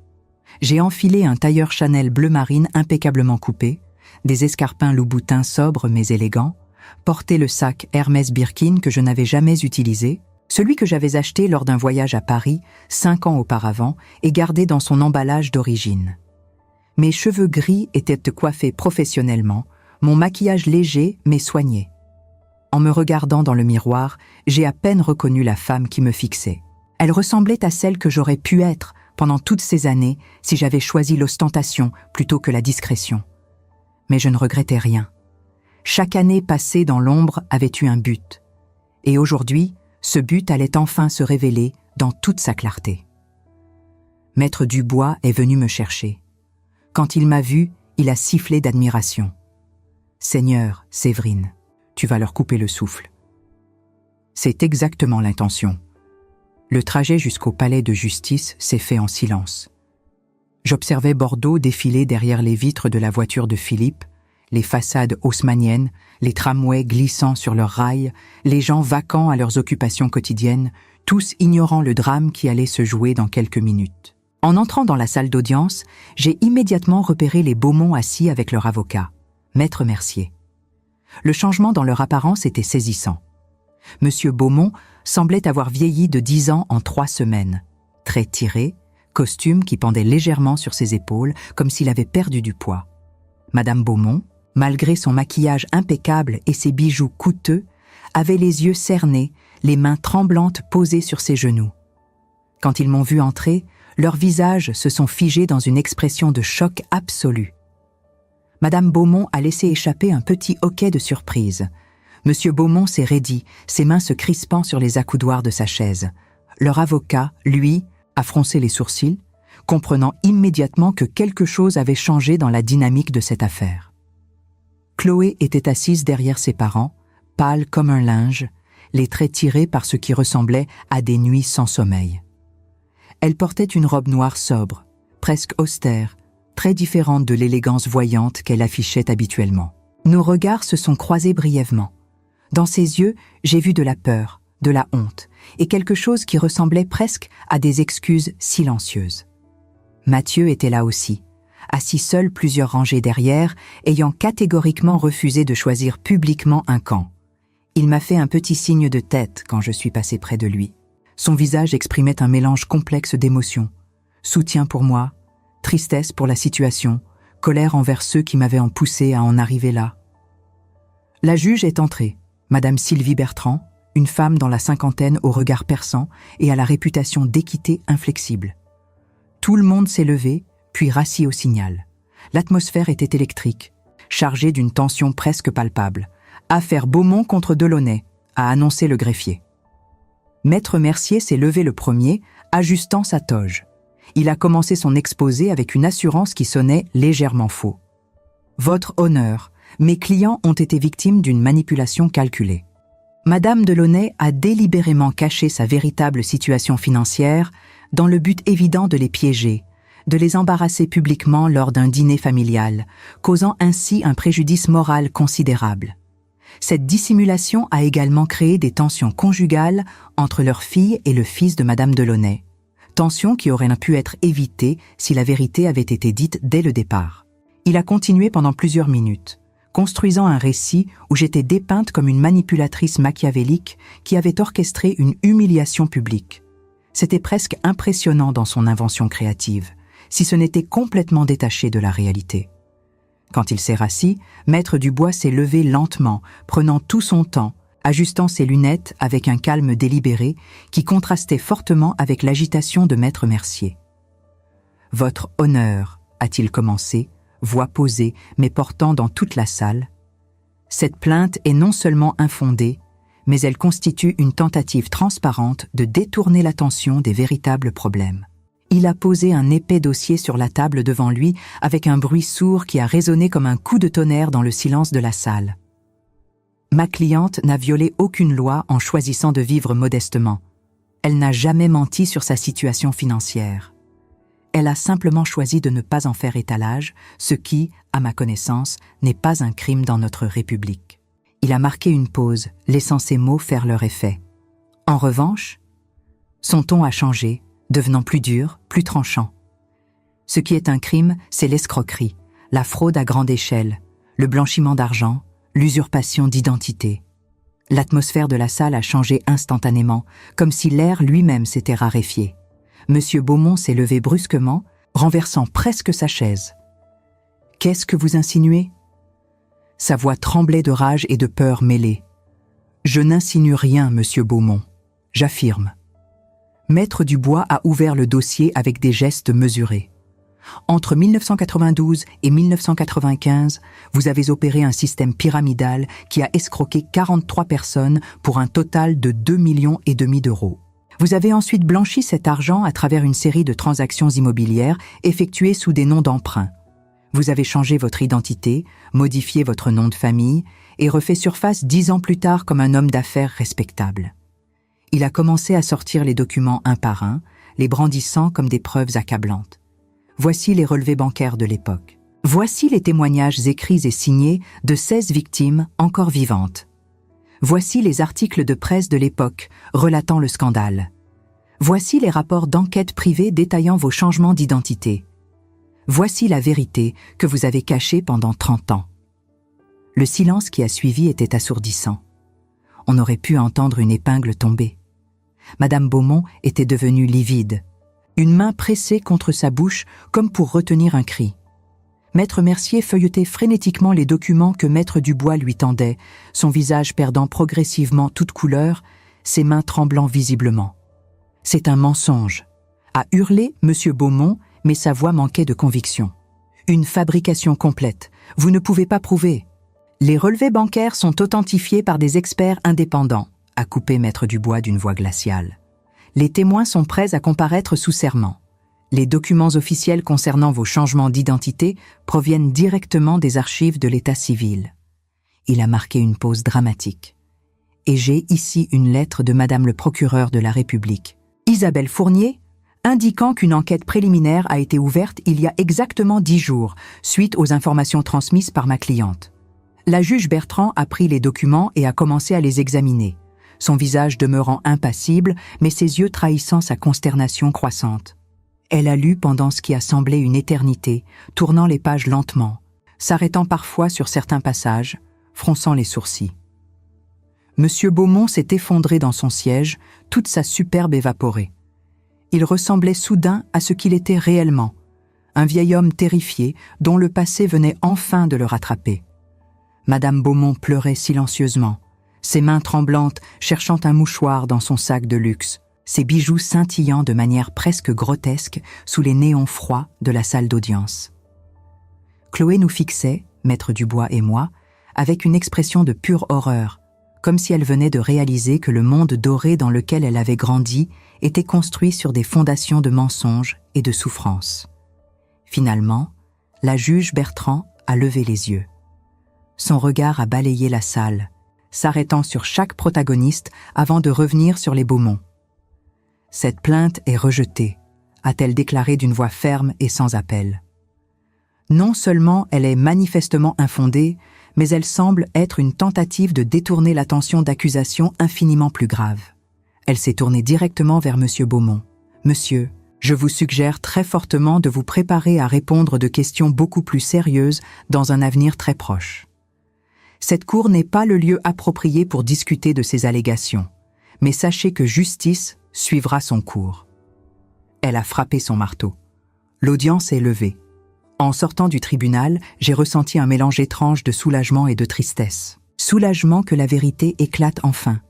J'ai enfilé un tailleur Chanel bleu marine impeccablement coupé, des escarpins Louboutin sobres mais élégants, porté le sac Hermès Birkin que je n'avais jamais utilisé, celui que j'avais acheté lors d'un voyage à Paris 5 ans auparavant et gardé dans son emballage d'origine. Mes cheveux gris étaient coiffés professionnellement, mon maquillage léger mais soigné. En me regardant dans le miroir, j'ai à peine reconnu la femme qui me fixait. Elle ressemblait à celle que j'aurais pu être pendant toutes ces années si j'avais choisi l'ostentation plutôt que la discrétion. Mais je ne regrettais rien. Chaque année passée dans l'ombre avait eu un but. Et aujourd'hui, ce but allait enfin se révéler dans toute sa clarté. Maître Dubois est venu me chercher. Quand il m'a vu, il a sifflé d'admiration. « Seigneur, Séverine, tu vas leur couper le souffle. » C'est exactement l'intention. Le trajet jusqu'au palais de justice s'est fait en silence. J'observais Bordeaux défiler derrière les vitres de la voiture de Philippe, les façades haussmanniennes, les tramways glissant sur leurs rails, les gens vaquant à leurs occupations quotidiennes, tous ignorant le drame qui allait se jouer dans quelques minutes. En entrant dans la salle d'audience, j'ai immédiatement repéré les Beaumont assis avec leur avocat, Maître Mercier. Le changement dans leur apparence était saisissant. Monsieur Beaumont semblait avoir vieilli de 10 ans en 3 semaines. Traits tirés, costume qui pendait légèrement sur ses épaules, comme s'il avait perdu du poids. Madame Beaumont, malgré son maquillage impeccable et ses bijoux coûteux, avait les yeux cernés, les mains tremblantes posées sur ses genoux. Quand ils m'ont vu entrer, leurs visages se sont figés dans une expression de choc absolu. Madame Beaumont a laissé échapper un petit hoquet de surprise. Monsieur Beaumont s'est raidi, ses mains se crispant sur les accoudoirs de sa chaise. Leur avocat, lui, a froncé les sourcils, comprenant immédiatement que quelque chose avait changé dans la dynamique de cette affaire. Chloé était assise derrière ses parents, pâle comme un linge, les traits tirés par ce qui ressemblait à des nuits sans sommeil. Elle portait une robe noire sobre, presque austère, très différente de l'élégance voyante qu'elle affichait habituellement. Nos regards se sont croisés brièvement. Dans ses yeux, j'ai vu de la peur, de la honte, et quelque chose qui ressemblait presque à des excuses silencieuses. Mathieu était là aussi, assis seul plusieurs rangées derrière, ayant catégoriquement refusé de choisir publiquement un camp. Il m'a fait un petit signe de tête quand je suis passé près de lui. Son visage exprimait un mélange complexe d'émotions. Soutien pour moi, tristesse pour la situation, colère envers ceux qui m'avaient poussé à en arriver là. La juge est entrée, Madame Sylvie Bertrand, une femme dans la cinquantaine au regard perçant et à la réputation d'équité inflexible. Tout le monde s'est levé, puis rassis au signal. L'atmosphère était électrique, chargée d'une tension presque palpable. « Affaire Beaumont contre Delaunay », a annoncé le greffier. Maître Mercier s'est levé le premier, ajustant sa toge. Il a commencé son exposé avec une assurance qui sonnait légèrement faux. « Votre honneur, mes clients ont été victimes d'une manipulation calculée. Madame Delaunay a délibérément caché sa véritable situation financière dans le but évident de les piéger, de les embarrasser publiquement lors d'un dîner familial, causant ainsi un préjudice moral considérable. Cette dissimulation a également créé des tensions conjugales entre leur fille et le fils de Madame Delaunay, tensions qui auraient pu être évitées si la vérité avait été dite dès le départ. Il a continué pendant plusieurs minutes, construisant un récit où j'étais dépeinte comme une manipulatrice machiavélique qui avait orchestré une humiliation publique. C'était presque impressionnant dans son invention créative, si ce n'était complètement détaché de la réalité. Quand il s'est rassis, Maître Dubois s'est levé lentement, prenant tout son temps, ajustant ses lunettes avec un calme délibéré qui contrastait fortement avec l'agitation de Maître Mercier. « Votre honneur », a-t-il commencé, voix posée mais portant dans toute la salle. « Cette plainte est non seulement infondée, mais elles constituent une tentative transparente de détourner l'attention des véritables problèmes. Il a posé un épais dossier sur la table devant lui avec un bruit sourd qui a résonné comme un coup de tonnerre dans le silence de la salle. Ma cliente n'a violé aucune loi en choisissant de vivre modestement. Elle n'a jamais menti sur sa situation financière. Elle a simplement choisi de ne pas en faire étalage, ce qui, à ma connaissance, n'est pas un crime dans notre République. Il a marqué une pause, laissant ces mots faire leur effet. En revanche, son ton a changé, devenant plus dur, plus tranchant. Ce qui est un crime, c'est l'escroquerie, la fraude à grande échelle, le blanchiment d'argent, l'usurpation d'identité. L'atmosphère de la salle a changé instantanément, comme si l'air lui-même s'était raréfié. Monsieur Beaumont s'est levé brusquement, renversant presque sa chaise. « Qu'est-ce que vous insinuez » Sa voix tremblait de rage et de peur mêlée. « Je n'insinue rien, monsieur Beaumont. J'affirme. » Maître Dubois a ouvert le dossier avec des gestes mesurés. Entre 1992 et 1995, vous avez opéré un système pyramidal qui a escroqué 43 personnes pour un total de 2,5 millions d'euros. Vous avez ensuite blanchi cet argent à travers une série de transactions immobilières effectuées sous des noms d'emprunt. Vous avez changé votre identité, modifié votre nom de famille et refait surface 10 ans plus tard comme un homme d'affaires respectable. Il a commencé à sortir les documents un par un, les brandissant comme des preuves accablantes. Voici les relevés bancaires de l'époque. Voici les témoignages écrits et signés de 16 victimes encore vivantes. Voici les articles de presse de l'époque relatant le scandale. Voici les rapports d'enquête privée détaillant vos changements d'identité. Voici la vérité que vous avez cachée pendant 30 ans. Le silence qui a suivi était assourdissant. On aurait pu entendre une épingle tomber. Madame Beaumont était devenue livide, une main pressée contre sa bouche comme pour retenir un cri. Maître Mercier feuilletait frénétiquement les documents que Maître Dubois lui tendait, son visage perdant progressivement toute couleur, ses mains tremblant visiblement. « C'est un mensonge !» a hurlé Monsieur Beaumont, mais sa voix manquait de conviction. « Une fabrication complète. Vous ne pouvez pas prouver. » Les relevés bancaires sont authentifiés par des experts indépendants, a coupé Maître Dubois d'une voix glaciale. Les témoins sont prêts à comparaître sous serment. Les documents officiels concernant vos changements d'identité proviennent directement des archives de l'état civil. Il a marqué une pause dramatique. Et j'ai ici une lettre de Madame le procureur de la République, Isabelle Fournier, indiquant qu'une enquête préliminaire a été ouverte il y a exactement 10 jours, suite aux informations transmises par ma cliente. La juge Bertrand a pris les documents et a commencé à les examiner, son visage demeurant impassible, mais ses yeux trahissant sa consternation croissante. Elle a lu pendant ce qui a semblé une éternité, tournant les pages lentement, s'arrêtant parfois sur certains passages, fronçant les sourcils. Monsieur Beaumont s'est effondré dans son siège, toute sa superbe évaporée. Il ressemblait soudain à ce qu'il était réellement, un vieil homme terrifié dont le passé venait enfin de le rattraper. Madame Beaumont pleurait silencieusement, ses mains tremblantes cherchant un mouchoir dans son sac de luxe, ses bijoux scintillant de manière presque grotesque sous les néons froids de la salle d'audience. Chloé nous fixait, Maître Dubois et moi, avec une expression de pure horreur, comme si elle venait de réaliser que le monde doré dans lequel elle avait grandi était construit sur des fondations de mensonges et de souffrances. Finalement, la juge Bertrand a levé les yeux. Son regard a balayé la salle, s'arrêtant sur chaque protagoniste avant de revenir sur les Beaumont. « Cette plainte est rejetée », a-t-elle déclaré d'une voix ferme et sans appel. Non seulement elle est manifestement infondée, mais elle semble être une tentative de détourner l'attention d'accusations infiniment plus graves. Elle s'est tournée directement vers Monsieur Beaumont. « Monsieur, je vous suggère très fortement de vous préparer à répondre de questions beaucoup plus sérieuses dans un avenir très proche. Cette cour n'est pas le lieu approprié pour discuter de ces allégations, mais sachez que justice suivra son cours. » Elle a frappé son marteau. L'audience est levée. En sortant du tribunal, j'ai ressenti un mélange étrange de soulagement et de tristesse. Soulagement que la vérité éclate enfin.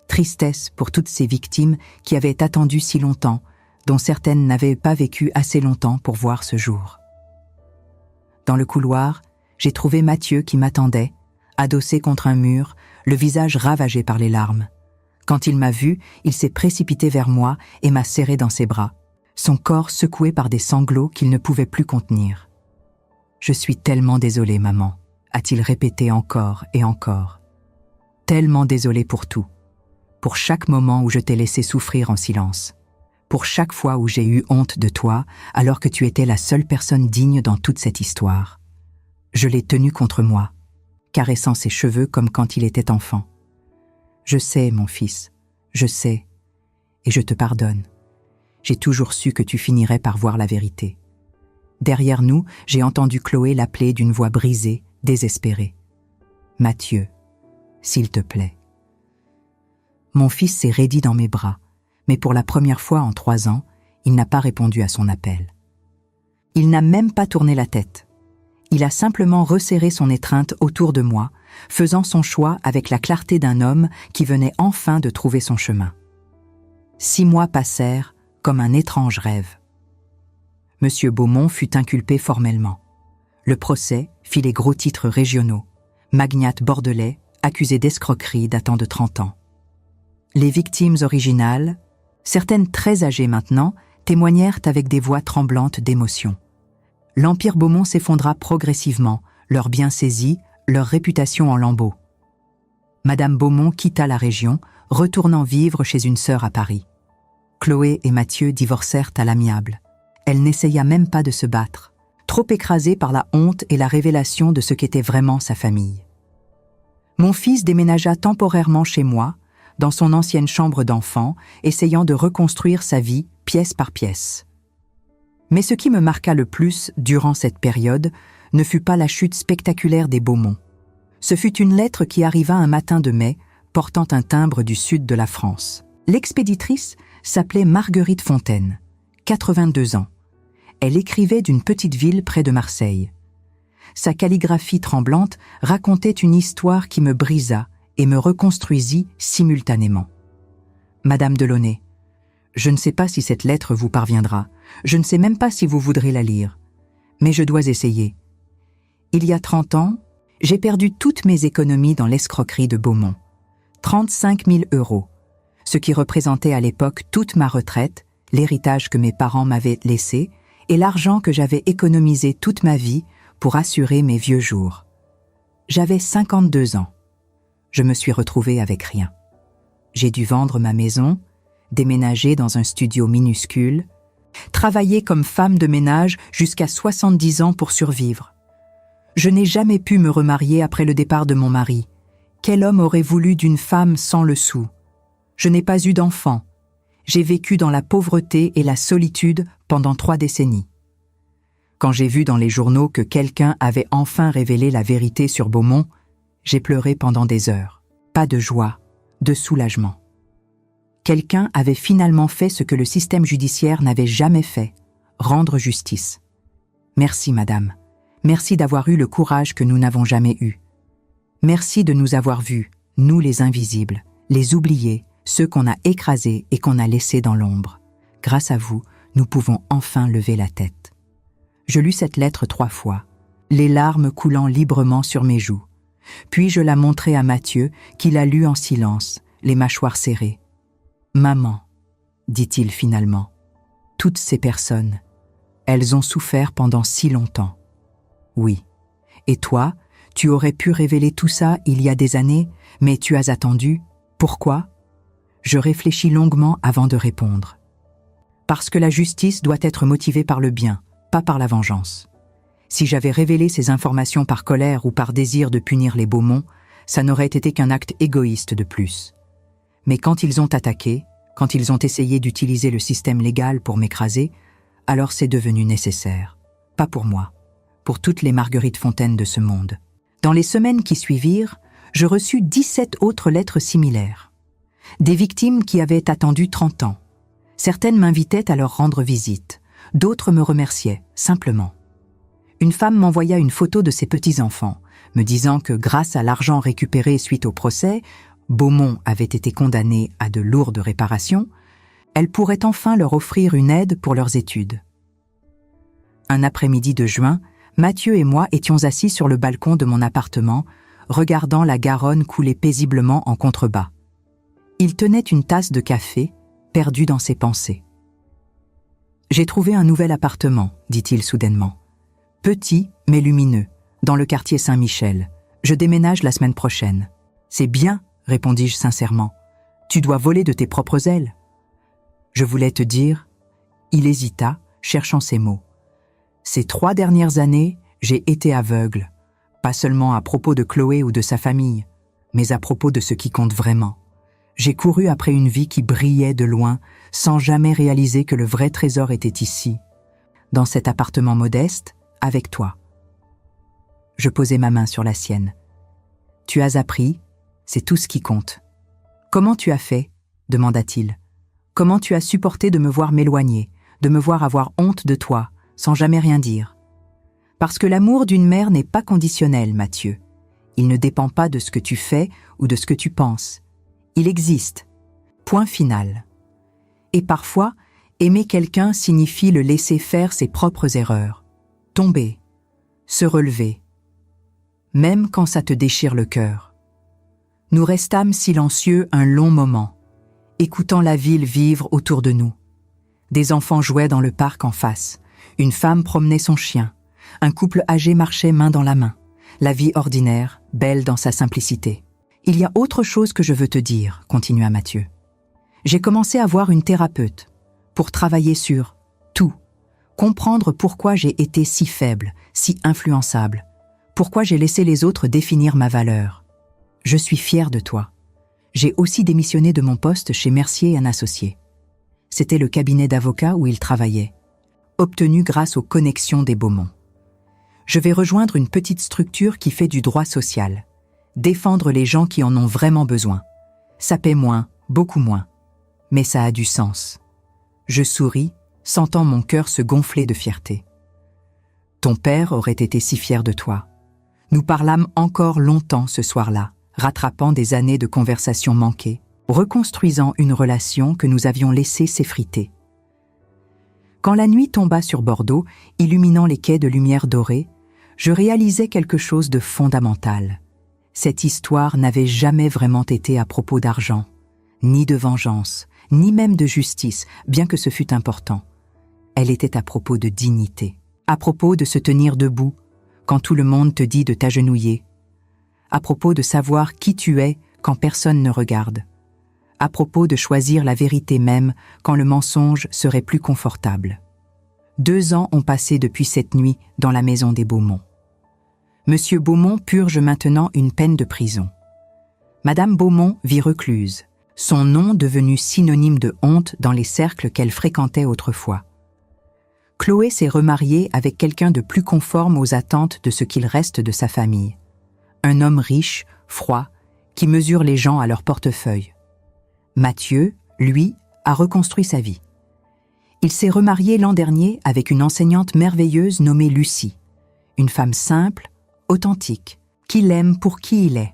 Tristesse pour toutes ces victimes qui avaient attendu si longtemps, dont certaines n'avaient pas vécu assez longtemps pour voir ce jour. Dans le couloir, j'ai trouvé Mathieu qui m'attendait, adossé contre un mur, le visage ravagé par les larmes. Quand il m'a vu, il s'est précipité vers moi et m'a serré dans ses bras, son corps secoué par des sanglots qu'il ne pouvait plus contenir. « Je suis tellement désolé, maman », a-t-il répété encore et encore. Tellement désolé pour tout. Pour chaque moment où je t'ai laissé souffrir en silence. Pour chaque fois où j'ai eu honte de toi, alors que tu étais la seule personne digne dans toute cette histoire. Je l'ai tenu contre moi, caressant ses cheveux comme quand il était enfant. Je sais, mon fils, je sais, et je te pardonne. J'ai toujours su que tu finirais par voir la vérité. Derrière nous, j'ai entendu Chloé l'appeler d'une voix brisée, désespérée. « Mathieu, s'il te plaît. » Mon fils s'est raidi dans mes bras, mais pour la première fois en 3 ans, il n'a pas répondu à son appel. Il n'a même pas tourné la tête. Il a simplement resserré son étreinte autour de moi, faisant son choix avec la clarté d'un homme qui venait enfin de trouver son chemin. 6 mois passèrent comme un étrange rêve. Monsieur Beaumont fut inculpé formellement. Le procès fit les gros titres régionaux. Magnate bordelais, accusé d'escroquerie datant de 30 ans. Les victimes originales, certaines très âgées maintenant, témoignèrent avec des voix tremblantes d'émotion. L'Empire Beaumont s'effondra progressivement, leurs biens saisis, leur réputation en lambeaux. Madame Beaumont quitta la région, retournant vivre chez une sœur à Paris. Chloé et Mathieu divorcèrent à l'amiable. Elle n'essaya même pas de se battre, trop écrasée par la honte et la révélation de ce qu'était vraiment sa famille. Mon fils déménagea temporairement chez moi, dans son ancienne chambre d'enfant, essayant de reconstruire sa vie pièce par pièce. Mais ce qui me marqua le plus durant cette période ne fut pas la chute spectaculaire des Beaumont. Ce fut une lettre qui arriva un matin de mai, portant un timbre du sud de la France. L'expéditrice s'appelait Marguerite Fontaine, 82 ans. Elle écrivait d'une petite ville près de Marseille. Sa calligraphie tremblante racontait une histoire qui me brisa et me reconstruisit simultanément. Madame Delaunay, je ne sais pas si cette lettre vous parviendra, je ne sais même pas si vous voudrez la lire, mais je dois essayer. Il y a 30 ans, j'ai perdu toutes mes économies dans l'escroquerie de Beaumont. 35 000 €, ce qui représentait à l'époque toute ma retraite, l'héritage que mes parents m'avaient laissé et l'argent que j'avais économisé toute ma vie pour assurer mes vieux jours. J'avais 52 ans. Je me suis retrouvée avec rien. J'ai dû vendre ma maison, déménager dans un studio minuscule, travailler comme femme de ménage jusqu'à 70 ans pour survivre. Je n'ai jamais pu me remarier après le départ de mon mari. Quel homme aurait voulu d'une femme sans le sou? Je n'ai pas eu d'enfant. J'ai vécu dans la pauvreté et la solitude pendant 3 décennies. Quand j'ai vu dans les journaux que quelqu'un avait enfin révélé la vérité sur Beaumont, j'ai pleuré pendant des heures. Pas de joie, de soulagement. Quelqu'un avait finalement fait ce que le système judiciaire n'avait jamais fait, rendre justice. Merci, madame. Merci d'avoir eu le courage que nous n'avons jamais eu. Merci de nous avoir vus, nous les invisibles, les oubliés, ceux qu'on a écrasés et qu'on a laissés dans l'ombre. Grâce à vous, nous pouvons enfin lever la tête. Je lus cette lettre 3 fois, les larmes coulant librement sur mes joues. Puis je la montrai à Mathieu, qui la lut en silence, les mâchoires serrées. « Maman, dit-il finalement, toutes ces personnes, elles ont souffert pendant si longtemps. Oui, et toi, tu aurais pu révéler tout ça il y a des années, mais tu as attendu. Pourquoi ? Je réfléchis longuement avant de répondre. Parce que la justice doit être motivée par le bien, pas par la vengeance. Si j'avais révélé ces informations par colère ou par désir de punir les Beaumont, ça n'aurait été qu'un acte égoïste de plus. Mais quand ils ont attaqué, quand ils ont essayé d'utiliser le système légal pour m'écraser, alors c'est devenu nécessaire. Pas pour moi, pour toutes les Marguerite Fontaine de ce monde. Dans les semaines qui suivirent, je reçus 17 autres lettres similaires. Des victimes qui avaient attendu 30 ans. Certaines m'invitaient à leur rendre visite, d'autres me remerciaient, simplement. Une femme m'envoya une photo de ses petits-enfants, me disant que grâce à l'argent récupéré suite au procès, Beaumont avait été condamné à de lourdes réparations, elle pourrait enfin leur offrir une aide pour leurs études. Un après-midi de juin, Mathieu et moi étions assis sur le balcon de mon appartement, regardant la Garonne couler paisiblement en contrebas. Il tenait une tasse de café, perdu dans ses pensées. « J'ai trouvé un nouvel appartement, dit-il soudainement. Petit, mais lumineux, dans le quartier Saint-Michel. Je déménage la semaine prochaine. »« C'est bien, » répondis-je sincèrement. « Tu dois voler de tes propres ailes. » Je voulais te dire, il hésita, cherchant ses mots. Ces 3 dernières années, j'ai été aveugle, pas seulement à propos de Chloé ou de sa famille, mais à propos de ce qui compte vraiment. J'ai couru après une vie qui brillait de loin, sans jamais réaliser que le vrai trésor était ici, dans cet appartement modeste, avec toi. Je posai ma main sur la sienne. Tu as appris, c'est tout ce qui compte. Comment tu as fait ? Demanda-t-il. Comment tu as supporté de me voir m'éloigner, de me voir avoir honte de toi, sans jamais rien dire ? Parce que l'amour d'une mère n'est pas conditionnel, Mathieu. Il ne dépend pas de ce que tu fais ou de ce que tu penses. Il existe. Point final. Et parfois, aimer quelqu'un signifie le laisser faire ses propres erreurs. Tomber. Se relever. Même quand ça te déchire le cœur. Nous restâmes silencieux un long moment, écoutant la ville vivre autour de nous. Des enfants jouaient dans le parc en face. Une femme promenait son chien. Un couple âgé marchait main dans la main. La vie ordinaire, belle dans sa simplicité. « Il y a autre chose que je veux te dire, » continua Mathieu. « J'ai commencé à voir une thérapeute pour travailler sur tout, comprendre pourquoi j'ai été si faible, si influençable, pourquoi j'ai laissé les autres définir ma valeur. Je suis fière de toi. J'ai aussi démissionné de mon poste chez Mercier & Associés. C'était le cabinet d'avocats où il travaillait, obtenu grâce aux connexions des Beaumont. Je vais rejoindre une petite structure qui fait du droit social. Défendre les gens qui en ont vraiment besoin. Ça paie moins, beaucoup moins. Mais ça a du sens. Je souris, sentant mon cœur se gonfler de fierté. Ton père aurait été si fier de toi. Nous parlâmes encore longtemps ce soir-là, rattrapant des années de conversations manquées, reconstruisant une relation que nous avions laissée s'effriter. Quand la nuit tomba sur Bordeaux, illuminant les quais de lumière dorée, je réalisais quelque chose de fondamental. Cette histoire n'avait jamais vraiment été à propos d'argent, ni de vengeance, ni même de justice, bien que ce fût important. Elle était à propos de dignité, à propos de se tenir debout quand tout le monde te dit de t'agenouiller, à propos de savoir qui tu es quand personne ne regarde, à propos de choisir la vérité même quand le mensonge serait plus confortable. 2 ans ont passé depuis cette nuit dans la maison des Beaumont. Monsieur Beaumont purge maintenant une peine de prison. Madame Beaumont vit recluse, son nom devenu synonyme de honte dans les cercles qu'elle fréquentait autrefois. Chloé s'est remariée avec quelqu'un de plus conforme aux attentes de ce qu'il reste de sa famille. Un homme riche, froid, qui mesure les gens à leur portefeuille. Mathieu, lui, a reconstruit sa vie. Il s'est remarié l'an dernier avec une enseignante merveilleuse nommée Lucie, une femme simple, authentique, qui l'aime pour qui il est.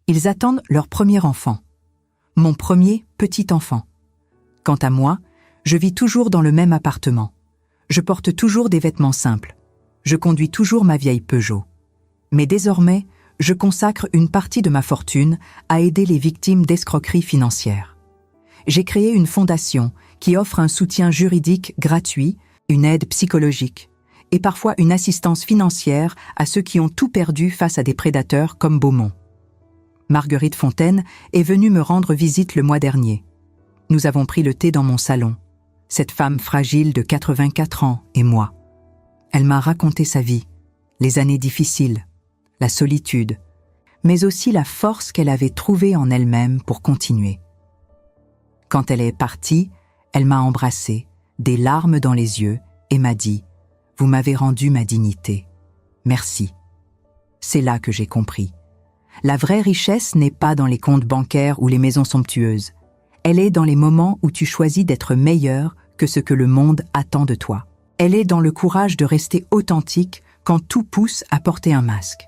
Ils attendent leur premier enfant, mon premier petit enfant. Quant à moi, je vis toujours dans le même appartement. Je porte toujours des vêtements simples. Je conduis toujours ma vieille Peugeot. Mais désormais, je consacre une partie de ma fortune à aider les victimes d'escroqueries financières. J'ai créé une fondation qui offre un soutien juridique gratuit, une aide psychologique, et parfois une assistance financière à ceux qui ont tout perdu face à des prédateurs comme Beaumont. Marguerite Fontaine est venue me rendre visite le mois dernier. Nous avons pris le thé dans mon salon, cette femme fragile de 84 ans et moi. Elle m'a raconté sa vie, les années difficiles, la solitude, mais aussi la force qu'elle avait trouvée en elle-même pour continuer. Quand elle est partie, elle m'a embrassée, des larmes dans les yeux, et m'a dit « Vous m'avez rendu ma dignité. Merci. » C'est là que j'ai compris. La vraie richesse n'est pas dans les comptes bancaires ou les maisons somptueuses. Elle est dans les moments où tu choisis d'être meilleur que ce que le monde attend de toi. Elle est dans le courage de rester authentique quand tout pousse à porter un masque.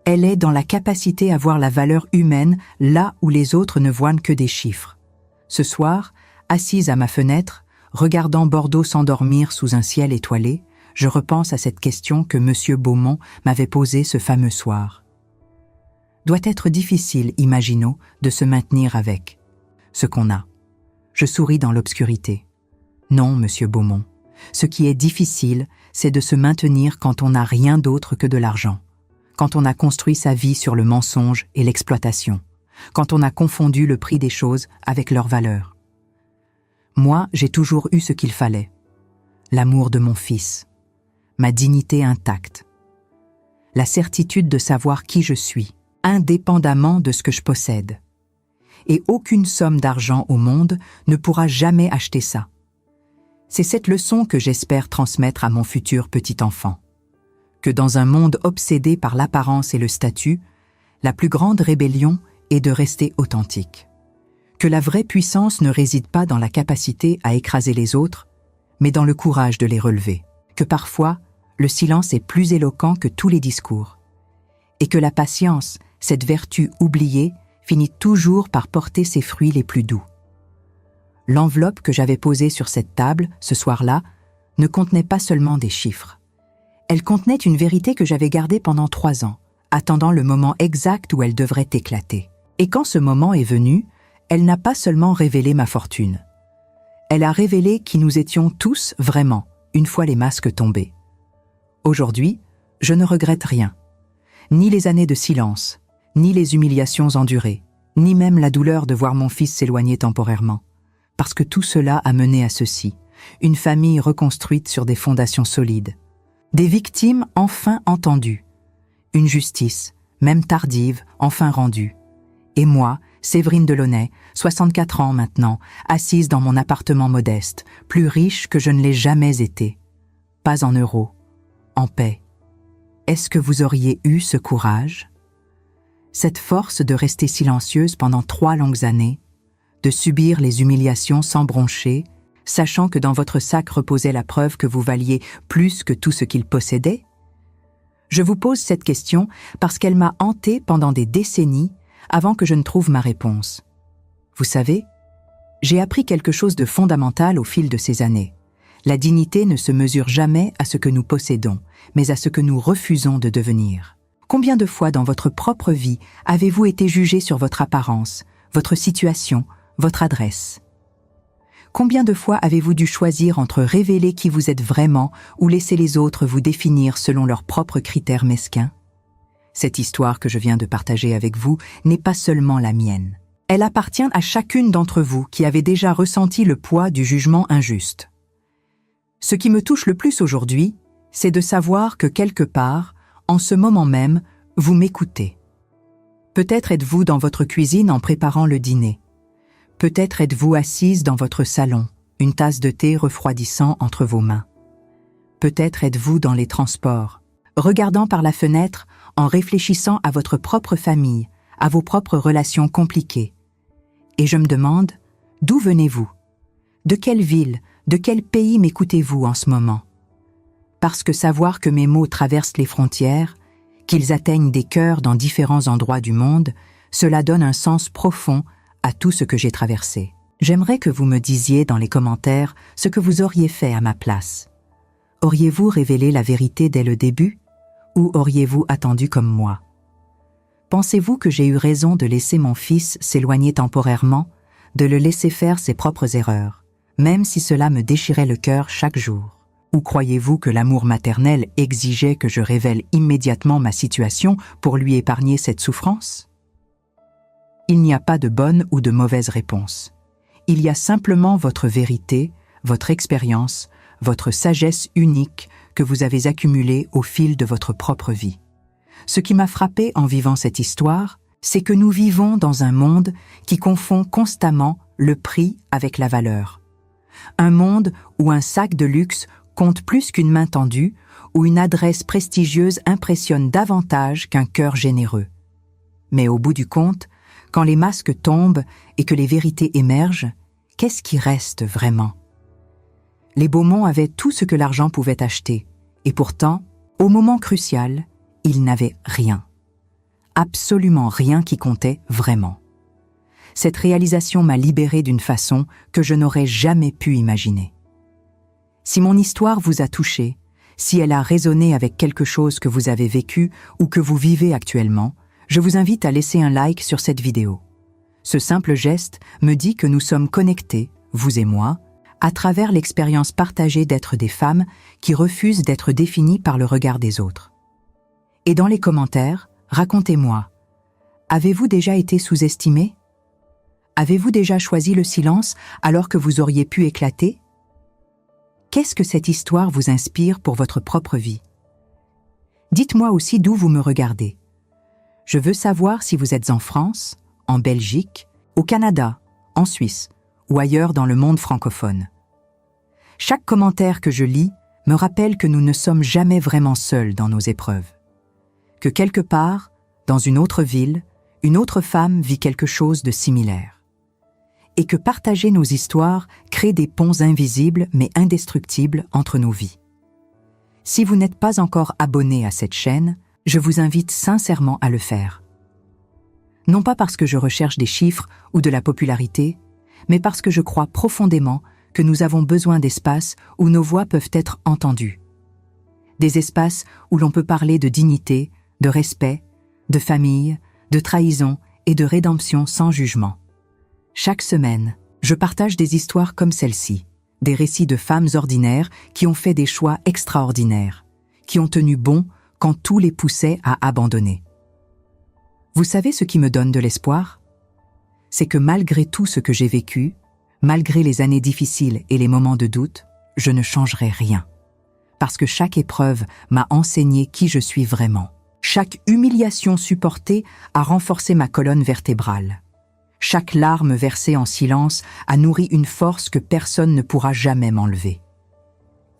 Elle est dans la capacité à voir la valeur humaine là où les autres ne voient que des chiffres. Ce soir, assise à ma fenêtre, regardant Bordeaux s'endormir sous un ciel étoilé, je repense à cette question que Monsieur Beaumont m'avait posée ce fameux soir. doit être difficile, imaginons, de se maintenir avec ce qu'on a. Je souris dans l'obscurité. Non, monsieur Beaumont, ce qui est difficile, c'est de se maintenir quand on n'a rien d'autre que de l'argent, quand on a construit sa vie sur le mensonge et l'exploitation, quand on a confondu le prix des choses avec leur valeur. Moi, j'ai toujours eu ce qu'il fallait. L'amour de mon fils, ma dignité intacte, la certitude de savoir qui je suis, indépendamment de ce que je possède. Et aucune somme d'argent au monde ne pourra jamais acheter ça. C'est cette leçon que j'espère transmettre à mon futur petit-enfant. Que dans un monde obsédé par l'apparence et le statut, la plus grande rébellion est de rester authentique. Que la vraie puissance ne réside pas dans la capacité à écraser les autres, mais dans le courage de les relever. Que parfois, le silence est plus éloquent que tous les discours. Et que la patience, cette vertu oubliée, finit toujours par porter ses fruits les plus doux. L'enveloppe que j'avais posée sur cette table, ce soir-là, ne contenait pas seulement des chiffres. Elle contenait une vérité que j'avais gardée pendant 3 ans, attendant le moment exact où elle devrait éclater. Et quand ce moment est venu, elle n'a pas seulement révélé ma fortune. Elle a révélé qui nous étions tous vraiment, une fois les masques tombés. Aujourd'hui, je ne regrette rien. Ni les années de silence, ni les humiliations endurées, ni même la douleur de voir mon fils s'éloigner temporairement. Parce que tout cela a mené à ceci, une famille reconstruite sur des fondations solides. Des victimes enfin entendues. Une justice, même tardive, enfin rendue. Et moi, Séverine Delaunay, 64 ans maintenant, assise dans mon appartement modeste, plus riche que je ne l'ai jamais été. Pas en euros, en paix. Est-ce que vous auriez eu ce courage? Cette force de rester silencieuse pendant 3 longues années, de subir les humiliations sans broncher, sachant que dans votre sac reposait la preuve que vous valiez plus que tout ce qu'il possédait? Je vous pose cette question parce qu'elle m'a hantée pendant des décennies avant que je ne trouve ma réponse. Vous savez, j'ai appris quelque chose de fondamental au fil de ces années. La dignité ne se mesure jamais à ce que nous possédons, mais à ce que nous refusons de devenir. Combien de fois dans votre propre vie avez-vous été jugé sur votre apparence, votre situation, votre adresse? Combien de fois avez-vous dû choisir entre révéler qui vous êtes vraiment ou laisser les autres vous définir selon leurs propres critères mesquins? Cette histoire que je viens de partager avec vous n'est pas seulement la mienne. Elle appartient à chacune d'entre vous qui avez déjà ressenti le poids du jugement injuste. Ce qui me touche le plus aujourd'hui, c'est de savoir que quelque part, en ce moment même, vous m'écoutez. Peut-être êtes-vous dans votre cuisine en préparant le dîner. Peut-être êtes-vous assise dans votre salon, une tasse de thé refroidissant entre vos mains. Peut-être êtes-vous dans les transports, regardant par la fenêtre en réfléchissant à votre propre famille, à vos propres relations compliquées. Et je me demande, d'où venez-vous? De quelle ville, de quel pays m'écoutez-vous en ce moment? Parce que savoir que mes mots traversent les frontières, qu'ils atteignent des cœurs dans différents endroits du monde, cela donne un sens profond à tout ce que j'ai traversé. J'aimerais que vous me disiez dans les commentaires ce que vous auriez fait à ma place. Auriez-vous révélé la vérité dès le début, ou auriez-vous attendu comme moi? Pensez-vous que j'ai eu raison de laisser mon fils s'éloigner temporairement, de le laisser faire ses propres erreurs, même si cela me déchirait le cœur chaque jour? Ou croyez-vous que l'amour maternel exigeait que je révèle immédiatement ma situation pour lui épargner cette souffrance? Il n'y a pas de bonne ou de mauvaise réponse. Il y a simplement votre vérité, votre expérience, votre sagesse unique que vous avez accumulée au fil de votre propre vie. Ce qui m'a frappé en vivant cette histoire, c'est que nous vivons dans un monde qui confond constamment le prix avec la valeur. Un monde où un sac de luxe compte plus qu'une main tendue, où une adresse prestigieuse impressionne davantage qu'un cœur généreux. Mais au bout du compte, quand les masques tombent et que les vérités émergent, qu'est-ce qui reste vraiment? Les Beaumont avaient tout ce que l'argent pouvait acheter, et pourtant, au moment crucial, ils n'avaient rien. Absolument rien qui comptait vraiment. Cette réalisation m'a libérée d'une façon que je n'aurais jamais pu imaginer. Si mon histoire vous a touché, si elle a résonné avec quelque chose que vous avez vécu ou que vous vivez actuellement, je vous invite à laisser un like sur cette vidéo. Ce simple geste me dit que nous sommes connectés, vous et moi, à travers l'expérience partagée d'être des femmes qui refusent d'être définies par le regard des autres. Et dans les commentaires, racontez-moi, avez-vous déjà été sous-estimé? Avez-vous déjà choisi le silence alors que vous auriez pu éclater? Qu'est-ce que cette histoire vous inspire pour votre propre vie? Dites-moi aussi d'où vous me regardez. Je veux savoir si vous êtes en France, en Belgique, au Canada, en Suisse ou ailleurs dans le monde francophone. Chaque commentaire que je lis me rappelle que nous ne sommes jamais vraiment seuls dans nos épreuves. Que quelque part, dans une autre ville, une autre femme vit quelque chose de similaire. Et que partager nos histoires crée des ponts invisibles mais indestructibles entre nos vies. Si vous n'êtes pas encore abonné à cette chaîne, je vous invite sincèrement à le faire. Non pas parce que je recherche des chiffres ou de la popularité, mais parce que je crois profondément que nous avons besoin d'espaces où nos voix peuvent être entendues. Des espaces où l'on peut parler de dignité, de respect, de famille, de trahison et de rédemption sans jugement. Chaque semaine, je partage des histoires comme celle-ci, des récits de femmes ordinaires qui ont fait des choix extraordinaires, qui ont tenu bon quand tout les poussait à abandonner. Vous savez ce qui me donne de l'espoir? C'est que malgré tout ce que j'ai vécu, malgré les années difficiles et les moments de doute, je ne changerai rien. Parce que chaque épreuve m'a enseigné qui je suis vraiment. Chaque humiliation supportée a renforcé ma colonne vertébrale. Chaque larme versée en silence a nourri une force que personne ne pourra jamais m'enlever.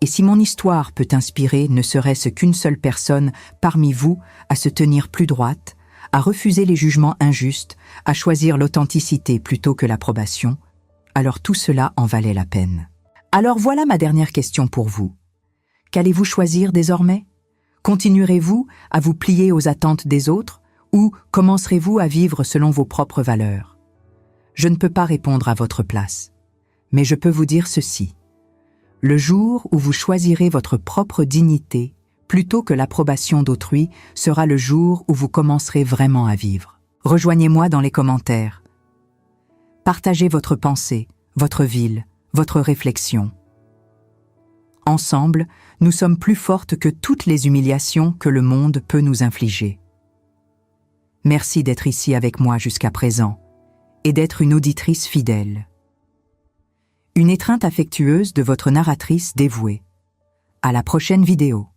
Et si mon histoire peut inspirer ne serait-ce qu'une seule personne parmi vous à se tenir plus droite, à refuser les jugements injustes, à choisir l'authenticité plutôt que l'approbation, alors tout cela en valait la peine. Alors voilà ma dernière question pour vous. Qu'allez-vous choisir désormais? Continuerez-vous à vous plier aux attentes des autres ou commencerez-vous à vivre selon vos propres valeurs? Je ne peux pas répondre à votre place, mais je peux vous dire ceci. Le jour où vous choisirez votre propre dignité plutôt que l'approbation d'autrui sera le jour où vous commencerez vraiment à vivre. Rejoignez-moi dans les commentaires. Partagez votre pensée, votre ville, votre réflexion. Ensemble, nous sommes plus fortes que toutes les humiliations que le monde peut nous infliger. Merci d'être ici avec moi jusqu'à présent et d'être une auditrice fidèle. Une étreinte affectueuse de votre narratrice dévouée. À la prochaine vidéo.